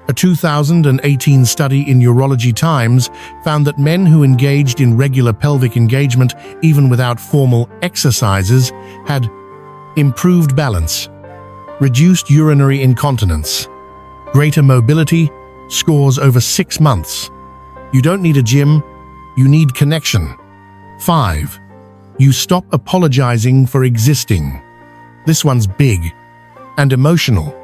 A 2018 study in Urology Times found that men who engaged in regular pelvic engagement, even without formal exercises, had improved balance, reduced urinary incontinence, greater mobility, scores over 6 months. You don't need a gym, you need connection. 5. You stop apologizing for existing. This one's big and emotional.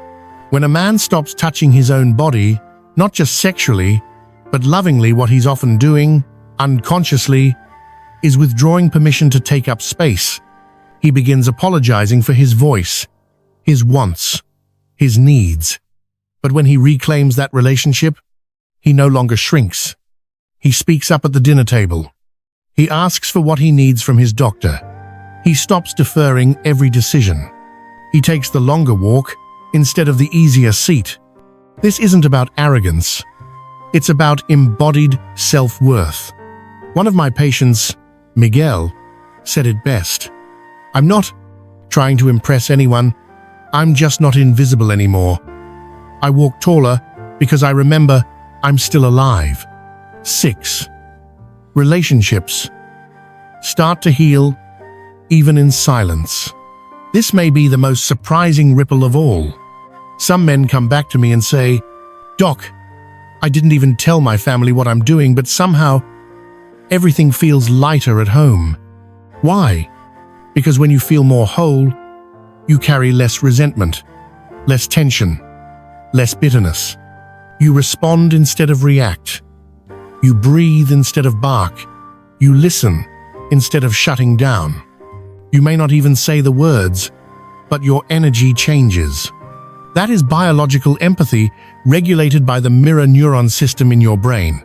When a man stops touching his own body, not just sexually, but lovingly, what he's often doing, unconsciously, is withdrawing permission to take up space. He begins apologizing for his voice, his wants, his needs. But when he reclaims that relationship, he no longer shrinks. He speaks up at the dinner table. He asks for what he needs from his doctor. He stops deferring every decision. He takes the longer walk instead of the easier seat. This isn't about arrogance. It's about embodied self-worth. One of my patients, Miguel, said it best. I'm not trying to impress anyone. I'm just not invisible anymore. I walk taller because I remember I'm still alive. 6. Relationships start to heal even in silence. This may be the most surprising ripple of all. Some men come back to me and say, "Doc, I didn't even tell my family what I'm doing, but somehow everything feels lighter at home." Why? Because when you feel more whole, you carry less resentment, less tension, less bitterness. You respond instead of react. You breathe instead of bark. You listen instead of shutting down. You may not even say the words, but your energy changes. That is biological empathy regulated by the mirror neuron system in your brain,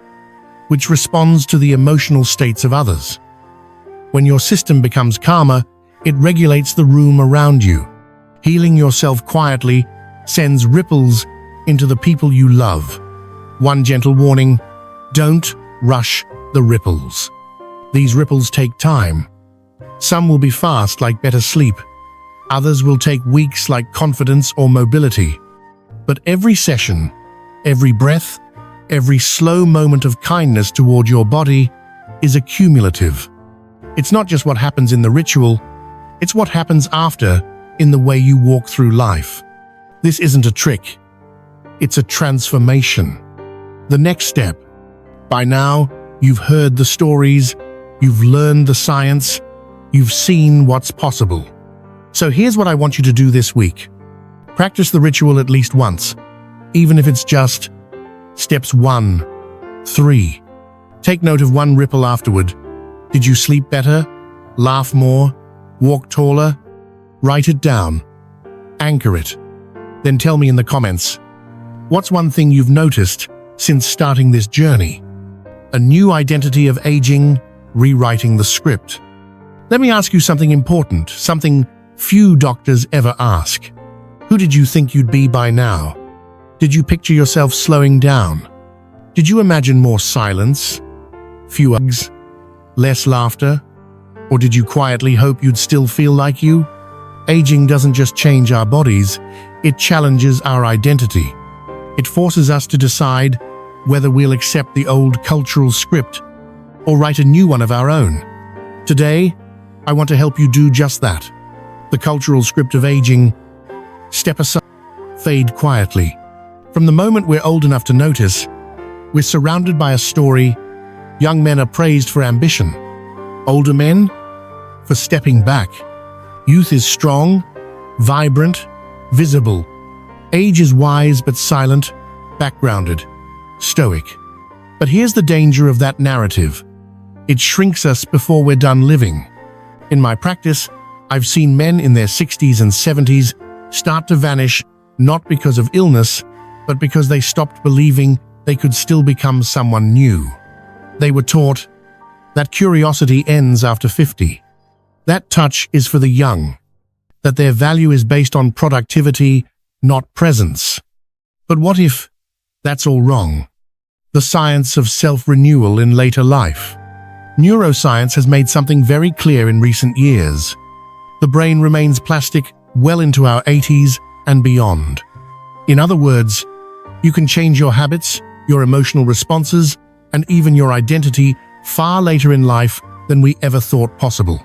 which responds to the emotional states of others. When your system becomes calmer, it regulates the room around you. Healing yourself quietly sends ripples into the people you love. One gentle warning: don't rush the ripples. These ripples take time. Some will be fast, like better sleep. Others will take weeks, like confidence or mobility. But every session, every breath, every slow moment of kindness toward your body is accumulative. It's not just what happens in the ritual, it's what happens after in the way you walk through life. This isn't a trick, it's a transformation. The next step. By now, you've heard the stories, you've learned the science, you've seen what's possible. So here's what I want you to do this week. Practice the ritual at least once, even if it's just steps 1, 3. Take note of one ripple afterward. Did you sleep better? Laugh more? Walk taller? Write it down. Anchor it. Then tell me in the comments, what's one thing you've noticed since starting this journey? A new identity of aging, rewriting the script. Let me ask you something important, something few doctors ever ask. Who did you think you'd be by now? Did you picture yourself slowing down? Did you imagine more silence, fewer hugs, less laughter? Or did you quietly hope you'd still feel like you? Aging doesn't just change our bodies, it challenges our identity. It forces us to decide whether we'll accept the old cultural script or write a new one of our own. Today, I want to help you do just that. The cultural script of aging. Step aside, fade quietly. From the moment we're old enough to notice, we're surrounded by a story. Young men are praised for ambition. Older men, for stepping back. Youth is strong, vibrant, visible. Age is wise but silent, backgrounded, stoic. But here's the danger of that narrative. It shrinks us before we're done living. In my practice, I've seen men in their 60s and 70s start to vanish, not because of illness, but because they stopped believing they could still become someone new. They were taught that curiosity ends after 50. That touch is for the young, that their value is based on productivity, not presence. But what if that's all wrong? The science of self-renewal in later life. Neuroscience has made something very clear in recent years. The brain remains plastic well into our 80s and beyond. In other words, you can change your habits, your emotional responses, and even your identity far later in life than we ever thought possible.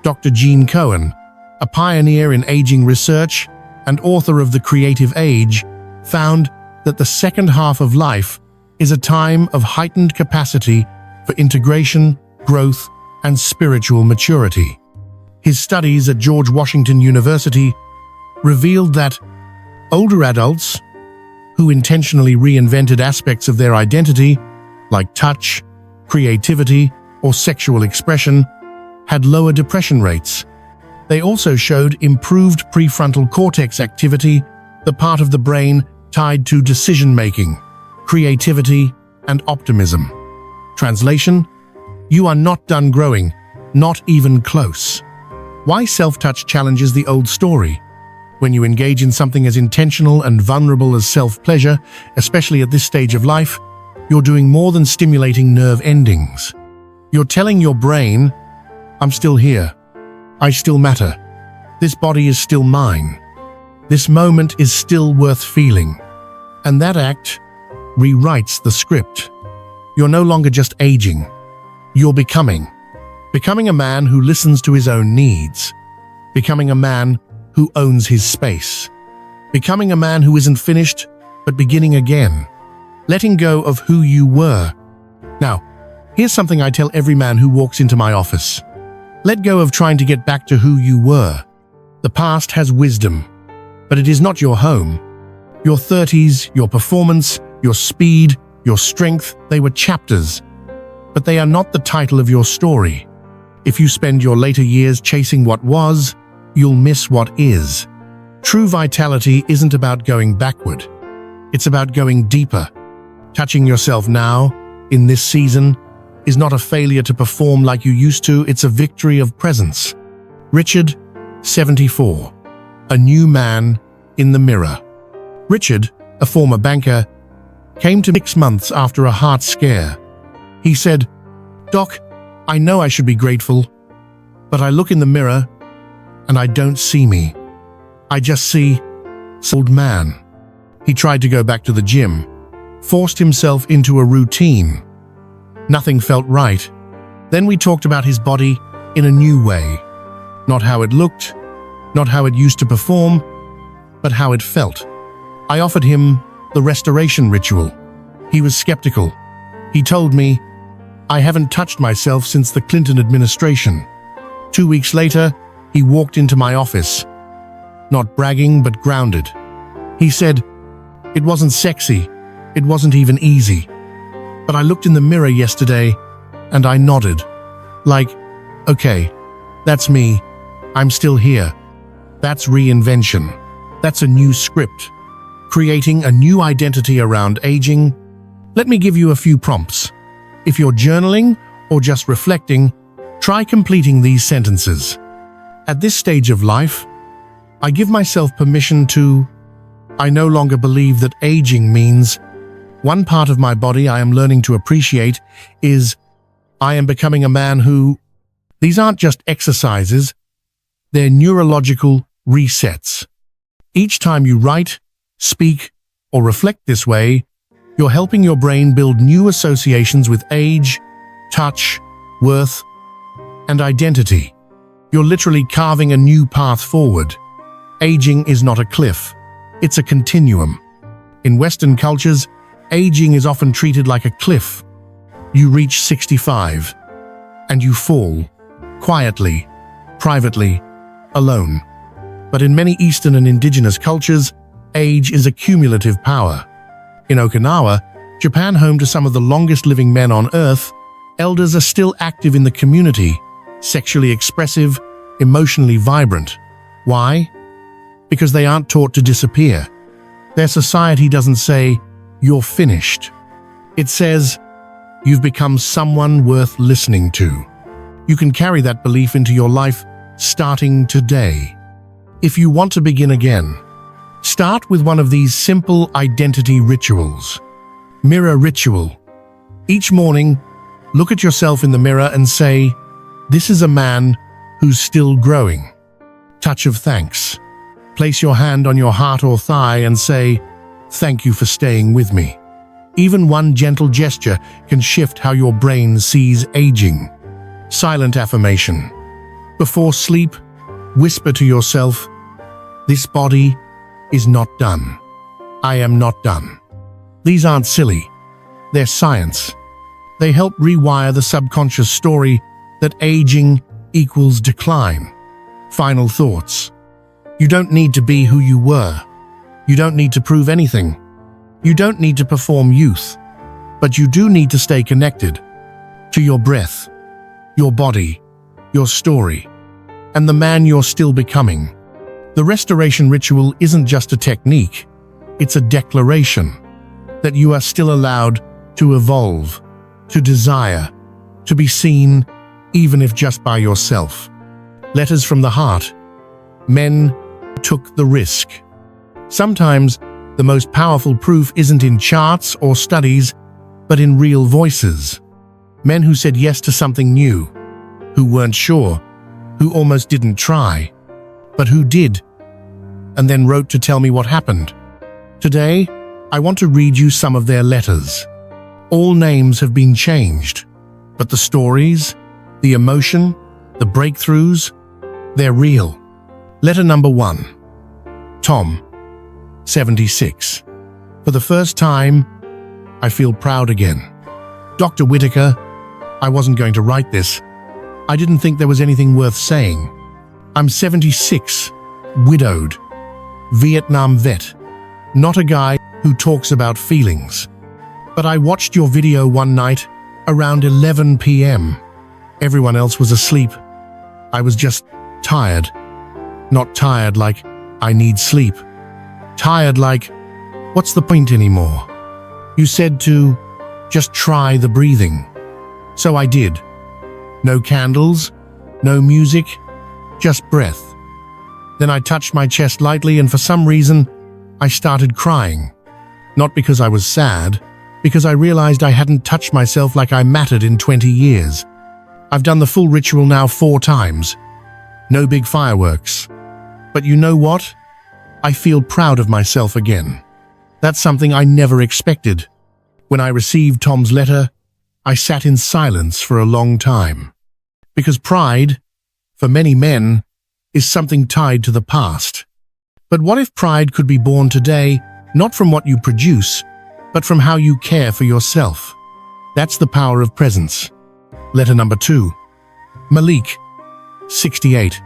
Dr. Gene Cohen, a pioneer in aging research and author of The Creative Age, found that the second half of life is a time of heightened capacity for integration, growth, and spiritual maturity. His studies at George Washington University revealed that older adults who intentionally reinvented aspects of their identity, like touch, creativity, or sexual expression, had lower depression rates. They also showed improved prefrontal cortex activity, the part of the brain tied to decision-making, creativity, and optimism. Translation: you are not done growing, not even close. Why self-touch challenges the old story? When you engage in something as intentional and vulnerable as self-pleasure, especially at this stage of life, you're doing more than stimulating nerve endings. You're telling your brain, I'm still here. I still matter. This body is still mine. This moment is still worth feeling. And that act rewrites the script. You're no longer just aging. You're becoming a man who listens to his own needs. Becoming a man who owns his space. Becoming a man who isn't finished, but beginning again. Letting go of who you were. Now, here's something I tell every man who walks into my office. Let go of trying to get back to who you were. The past has wisdom, but it is not your home. Your 30s, your performance, your speed, your strength, they were chapters, but they are not the title of your story. If you spend your later years chasing what was, you'll miss what is. True vitality isn't about going backward. It's about going deeper. Touching yourself now, in this season, is not a failure to perform like you used to, it's a victory of presence. Richard, 74. A new man in the mirror. Richard, a former banker, came to me 6 months after a heart scare. He said, "Doc, I know I should be grateful, But I look in the mirror and I don't see me. I just see this old man. He tried to go back to the gym, forced himself into a routine. Nothing felt right. Then we talked about his body in a new way. Not how it looked, not how it used to perform, but how it felt. I offered him the restoration ritual. He was skeptical. He told me, "I haven't touched myself since the Clinton administration." 2 weeks later, he walked into my office. Not bragging, but grounded. He said, "It wasn't sexy. It wasn't even easy. But I looked in the mirror yesterday and I nodded. Like, okay, that's me. I'm still here." That's reinvention. That's a new script. Creating a new identity around aging. Let me give you a few prompts. If you're journaling or just reflecting, try completing these sentences. At this stage of life, I give myself permission to. I no longer believe that aging means. One part of my body I am learning to appreciate is I am becoming a man who. These aren't just exercises, they're neurological resets. Each time you write, speak, or reflect this way, you're helping your brain build new associations with age, touch, worth, and identity. You're literally carving a new path forward. Aging is not a cliff, it's a continuum. In Western cultures, aging is often treated like a cliff. You reach 65, and you fall, quietly, privately, alone. But in many Eastern and indigenous cultures, age is a cumulative power. In Okinawa, Japan, home to some of the longest living men on Earth, elders are still active in the community, sexually expressive, emotionally vibrant. Why? Because they aren't taught to disappear. Their society doesn't say, "You're finished." It says, "You've become someone worth listening to." You can carry that belief into your life starting today. If you want to begin again, start with one of these simple identity rituals. Mirror ritual. Each morning, look at yourself in the mirror and say, "This is a man who's still growing." Touch of thanks. Place your hand on your heart or thigh and say, "Thank you for staying with me." Even one gentle gesture can shift how your brain sees aging. Silent affirmation. Before sleep, whisper to yourself, "This body is not done. I am not done." These aren't silly. They're science. They help rewire the subconscious story that aging equals decline. Final thoughts. You don't need to be who you were. You don't need to prove anything. You don't need to perform youth. But you do need to stay connected to your breath, your body, your story, and the man you're still becoming. The restoration ritual isn't just a technique, it's a declaration that you are still allowed to evolve, to desire, to be seen, even if just by yourself. Letters from the heart. Men took the risk. Sometimes, the most powerful proof isn't in charts or studies, but in real voices. Men who said yes to something new, who weren't sure, who almost didn't try, but who did, and then wrote to tell me what happened. Today, I want to read you some of their letters. All names have been changed, but the stories, the emotion, the breakthroughs, they're real. Letter number 1. Tom, 76. For the first time, I feel proud again. Dr. Whitaker, I wasn't going to write this. I didn't think there was anything worth saying. I'm 76, widowed, Vietnam vet, not a guy who talks about feelings. But I watched your video one night around 11 p.m. Everyone else was asleep. I was just tired. Not tired like I need sleep. Tired like, what's the point anymore? You said to just try the breathing. So I did. No candles, no music, just breath. Then I touched my chest lightly and for some reason, I started crying. Not because I was sad, because I realized I hadn't touched myself like I mattered in 20 years. I've done the full ritual now 4 times. No big fireworks. But you know what? I feel proud of myself again. That's something I never expected. When I received Tom's letter, I sat in silence for a long time. Because pride, for many men, is something tied to the past. But what if pride could be born today, not from what you produce, but from how you care for yourself? That's the power of presence. Letter number 2. Malik, 68.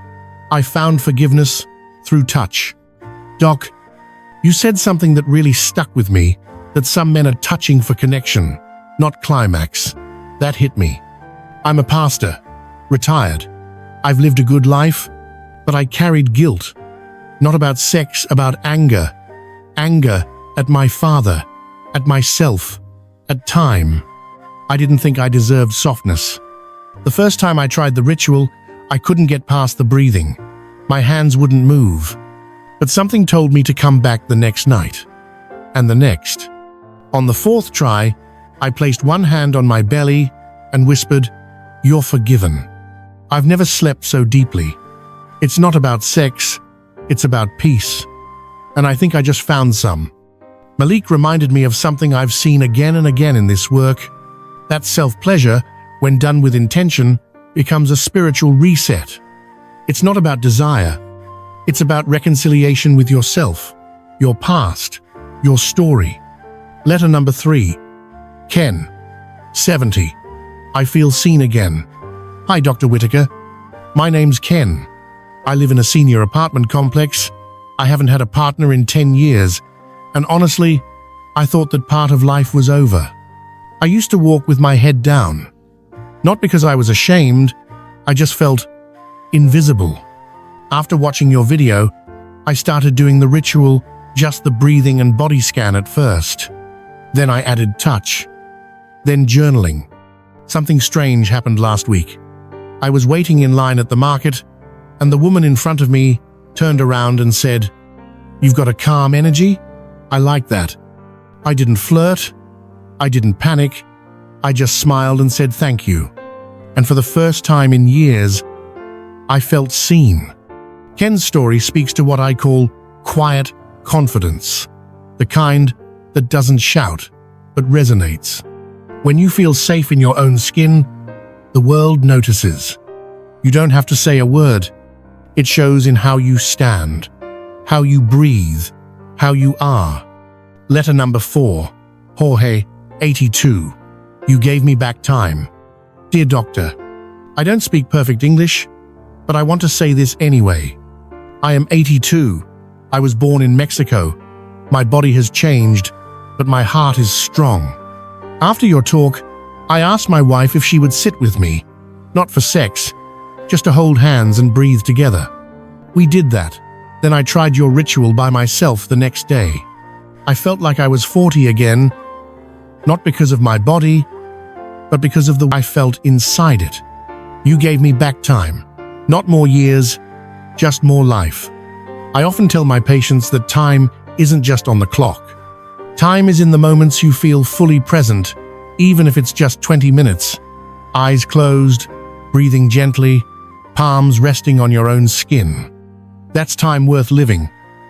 I found forgiveness through touch. Doc, you said something that really stuck with me, that some men are touching for connection, not climax. That hit me. I'm a pastor, retired. I've lived a good life, but I carried guilt. Not about sex, about anger. Anger at my father, at myself, at time. I didn't think I deserved softness. The first time I tried the ritual, I couldn't get past the breathing. My hands wouldn't move. But something told me to come back the next night. And the next. On the 4th try, I placed one hand on my belly and whispered, "You're forgiven." I've never slept so deeply. It's not about sex, it's about peace. And I think I just found some. Malik reminded me of something I've seen again and again in this work. That self-pleasure, when done with intention, becomes a spiritual reset. It's not about desire. It's about reconciliation with yourself, your past, your story. Letter number 3. Ken, 70. I feel seen again. Hi, Dr. Whitaker. My name's Ken. I live in a senior apartment complex. I haven't had a partner in 10 years, and honestly, I thought that part of life was over. I used to walk with my head down. Not because I was ashamed, I just felt invisible. After watching your video, I started doing the ritual, just the breathing and body scan at first. Then I added touch. Then journaling. Something strange happened last week. I was waiting in line at the market, and the woman in front of me turned around and said, "You've got a calm energy? I like that." I didn't flirt. I didn't panic. I just smiled and said thank you. And for the first time in years, I felt seen. Ken's story speaks to what I call quiet confidence, the kind that doesn't shout, but resonates. When you feel safe in your own skin, the world notices. You don't have to say a word. It shows in how you stand, how you breathe, how you are. Letter number 4. Jorge, 82. You gave me back time. Dear Doctor, I don't speak perfect English, but I want to say this anyway. I am 82. I was born in Mexico. My body has changed, but my heart is strong. After your talk, I asked my wife if she would sit with me, not for sex, just to hold hands and breathe together. We did that. Then I tried your ritual by myself the next day. I felt like I was 40 again, not because of my body, but because of the way I felt inside it. You gave me back time, not more years, just more life. I often tell my patients that time isn't just on the clock. Time is in the moments you feel fully present, even if it's just 20 minutes. Eyes closed, breathing gently, palms resting on your own skin. That's time worth living.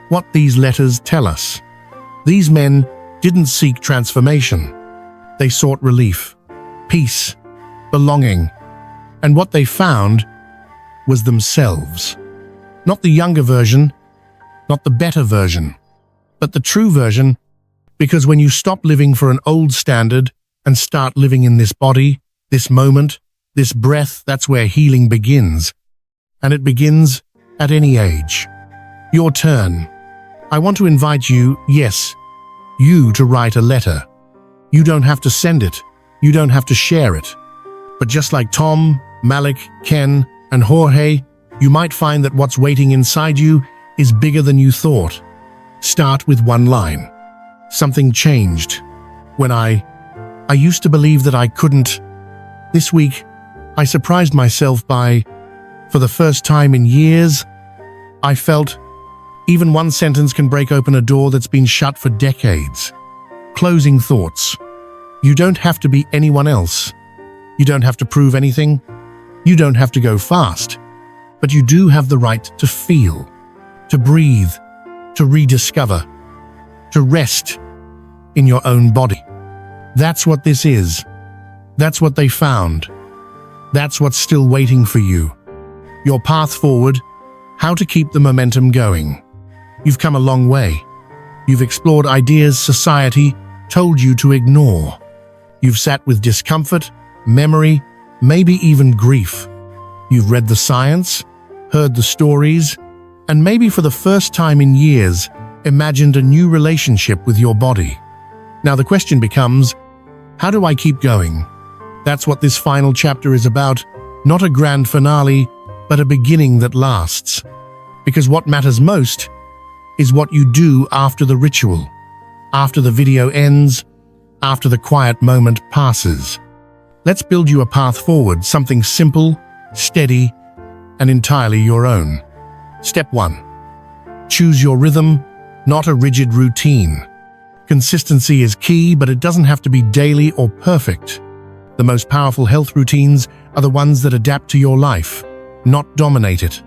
What these letters tell us. These men didn't seek transformation. They sought relief, peace, belonging, and what they found was themselves. Not the younger version, not the better version, but the true version, because when you stop living for an old standard and start living in this body, this moment, this breath, that's where healing begins. And it begins at any age. Your turn. I want to invite you, yes, you to write a letter. You don't have to send it. You don't have to share it. But just like Tom, Malik, Ken, and Jorge, you might find that what's waiting inside you is bigger than you thought. Start with one line. Something changed. When I used to believe that I couldn't. This week, I surprised myself by, for the first time in years, I felt even one sentence can break open a door that's been shut for decades. Closing thoughts. You don't have to be anyone else. You don't have to prove anything. You don't have to go fast. but you do have the right to feel, to breathe, to rediscover, to rest in your own body. That's what this is. That's what they found. That's what's still waiting for you. Your path forward, how to keep the momentum going. You've come a long way. You've explored ideas society told you to ignore. You've sat with discomfort, memory, maybe even grief. You've read the science, heard the stories, and maybe for the first time in years, imagined a new relationship with your body. Now the question becomes, how do I keep going? That's what this final chapter is about, not a grand finale, but a beginning that lasts. Because what matters most is what you do after the ritual, after the video ends, after the quiet moment passes. Let's build you a path forward, something simple, steady, and entirely your own. Step 1. Choose your rhythm, not a rigid routine. Consistency is key, but it doesn't have to be daily or perfect. The most powerful health routines are the ones that adapt to your life, not dominate it.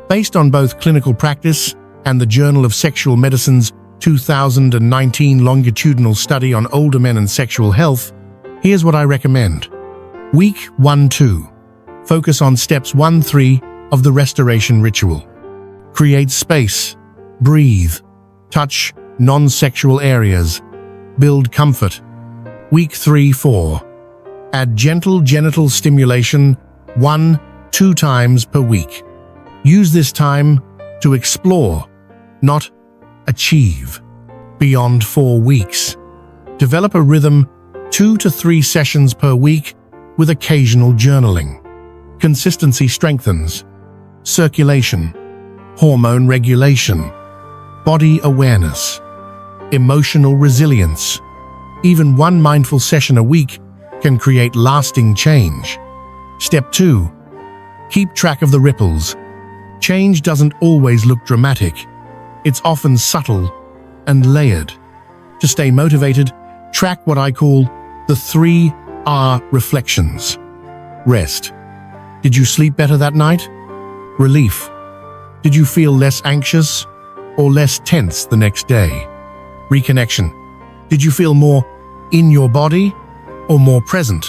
Based on both clinical practice and the Journal of Sexual Medicine's 2019 longitudinal study on older men and sexual health, here's what I recommend. Week 1-2. Focus on steps 1-3 of the restoration ritual. Create space, breathe, touch non-sexual areas, build comfort. Week 3-4. Add gentle genital stimulation 1-2 times per week. Use this time to explore, not achieve. Beyond 4 weeks. Develop a rhythm 2 to 3 sessions per week with occasional journaling. Consistency strengthens circulation, hormone regulation, body awareness, emotional resilience. Even one mindful session a week can create lasting change. Step 2. Keep track of the ripples. Change doesn't always look dramatic. It's often subtle and layered. To stay motivated, track what I call the 3R reflections. Rest. Did you sleep better that night? Relief. Did you feel less anxious or less tense the next day? Reconnection. Did you feel more in your body or more present?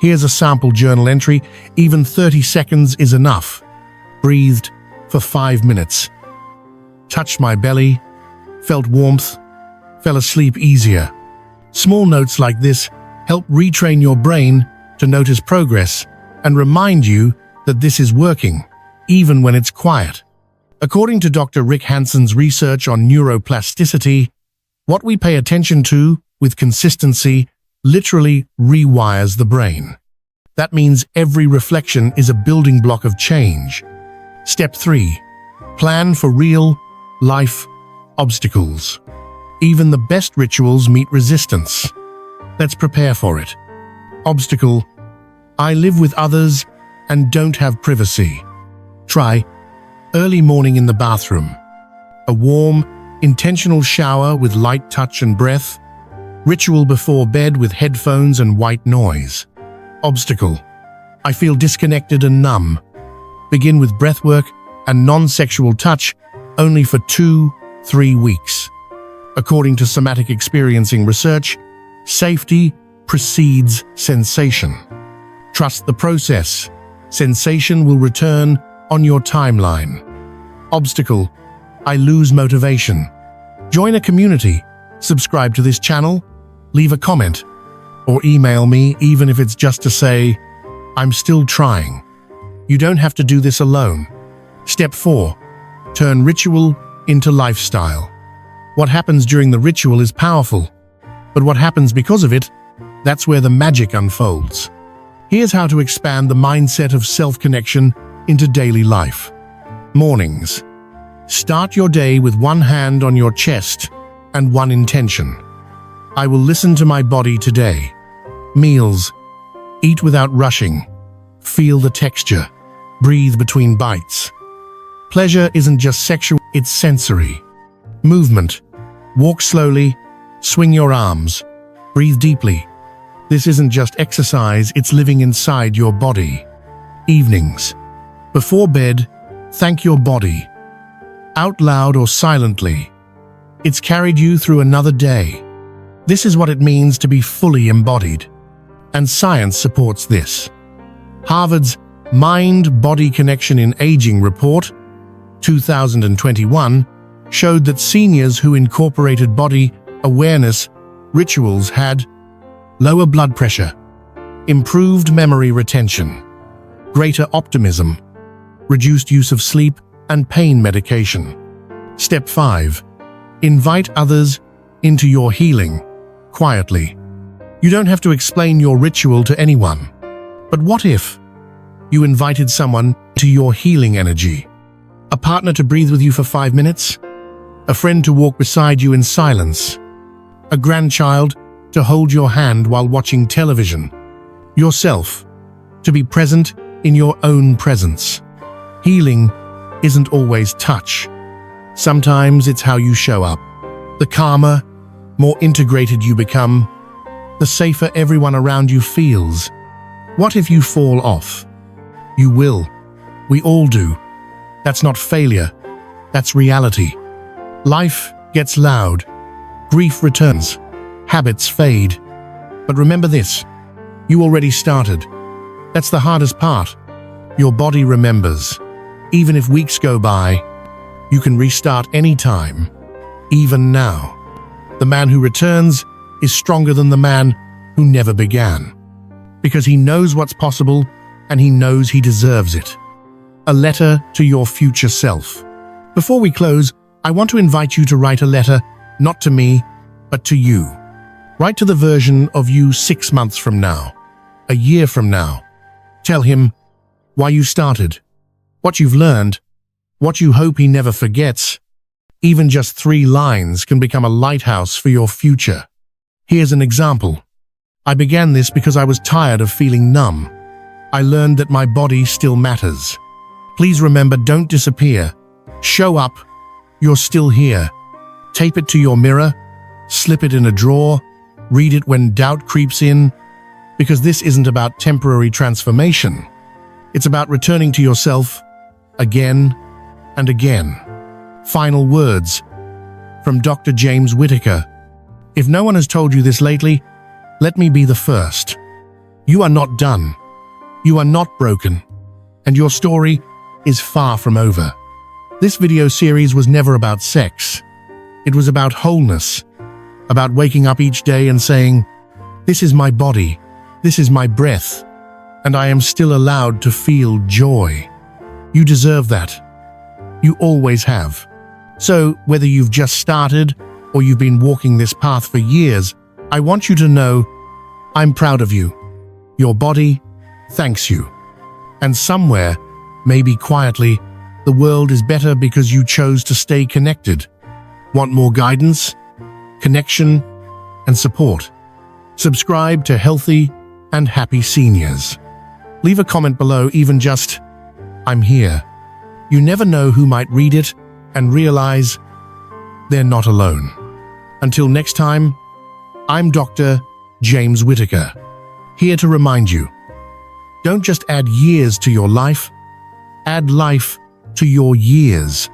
Here's a sample journal entry. Even 30 seconds is enough. Breathed for 5 minutes. Touched my belly, felt warmth, fell asleep easier. Small notes like this help retrain your brain to notice progress and remind you that this is working, even when it's quiet. According to Dr. Rick Hanson's research on neuroplasticity, what we pay attention to with consistency literally rewires the brain. That means every reflection is a building block of change. Step 3. Plan for real-life obstacles. Even the best rituals meet resistance. Let's prepare for it. Obstacle: I live with others and don't have privacy. Try early morning in the bathroom. A warm, intentional shower with light touch and breath. Ritual before bed with headphones and white noise. Obstacle: I feel disconnected and numb. Begin with breathwork and non-sexual touch only for 2-3 weeks. According to somatic experiencing research, safety precedes sensation. Trust the process. Sensation will return on your timeline. Obstacle: I lose motivation. Join a community, subscribe to this channel, leave a comment, or email me even if it's just to say, I'm still trying. You don't have to do this alone. Step 4. Turn ritual into lifestyle. What happens during the ritual is powerful, but what happens because of it, that's where the magic unfolds. Here's how to expand the mindset of self-connection into daily life. Mornings. Start your day with one hand on your chest and one intention. I will listen to my body today. Meals. Eat without rushing. Feel the texture. Breathe between bites. Pleasure isn't just sexual, it's sensory. Movement. Walk slowly, swing your arms, breathe deeply. This isn't just exercise, it's living inside your body. Evenings. Before bed, Thank your body, out loud or silently. It's carried you through another day. This is what it means to be fully embodied. And science supports this. Harvard's Mind-Body Connection in Aging report, 2021, showed that seniors who incorporated body awareness rituals had lower blood pressure, improved memory retention, greater optimism, reduced use of sleep and pain medication. Step 5. Invite others into your healing quietly. You don't have to explain your ritual to anyone. But what if you invited someone to your healing energy? A partner to breathe with you for 5 minutes? A friend to walk beside you in silence? A grandchild to hold your hand while watching television? Yourself to be present in your own presence. Healing isn't always touch. Sometimes it's how you show up. The calmer, more integrated you become, the safer everyone around you feels. What if you fall off? You will. We all do. That's not failure. That's reality. Life gets loud. Grief returns. Habits fade. But remember this. You already started. That's the hardest part. Your body remembers. Even if weeks go by, you can restart anytime, even now. The man who returns is stronger than the man who never began, because he knows what's possible and he knows he deserves it. A letter to your future self. Before we close, I want to invite you to write a letter, not to me, but to you. Write to the version of you 6 months from now, a year from now. Tell him why you started, what you've learned, what you hope he never forgets. Even just 3 lines can become a lighthouse for your future. Here's an example. I began this because I was tired of feeling numb. I learned that my body still matters. Please remember, don't disappear. Show up. You're still here. Tape it to your mirror. Slip it in a drawer. Read it when doubt creeps in. Because this isn't about temporary transformation. It's about returning to yourself again and again. Final words from Dr. James Whitaker. If no one has told you this lately, let me be the first. You are not done. You are not broken. And your story is far from over. This video series was never about sex. It was about wholeness, about waking up each day and saying, "This is my body, this is my breath, and I am still allowed to feel joy." You deserve that. You always have. So, whether you've just started or you've been walking this path for years, I want you to know I'm proud of you. Your body thanks you. And somewhere, maybe quietly, the world is better because you chose to stay connected. Want more guidance, connection, and support? Subscribe to Healthy and Happy Seniors. Leave a comment below, even just, "I'm here." You never know who might read it and realize they're not alone. Until next time, I'm Dr. James Whitaker, here to remind you, don't just add years to your life, add life to your years.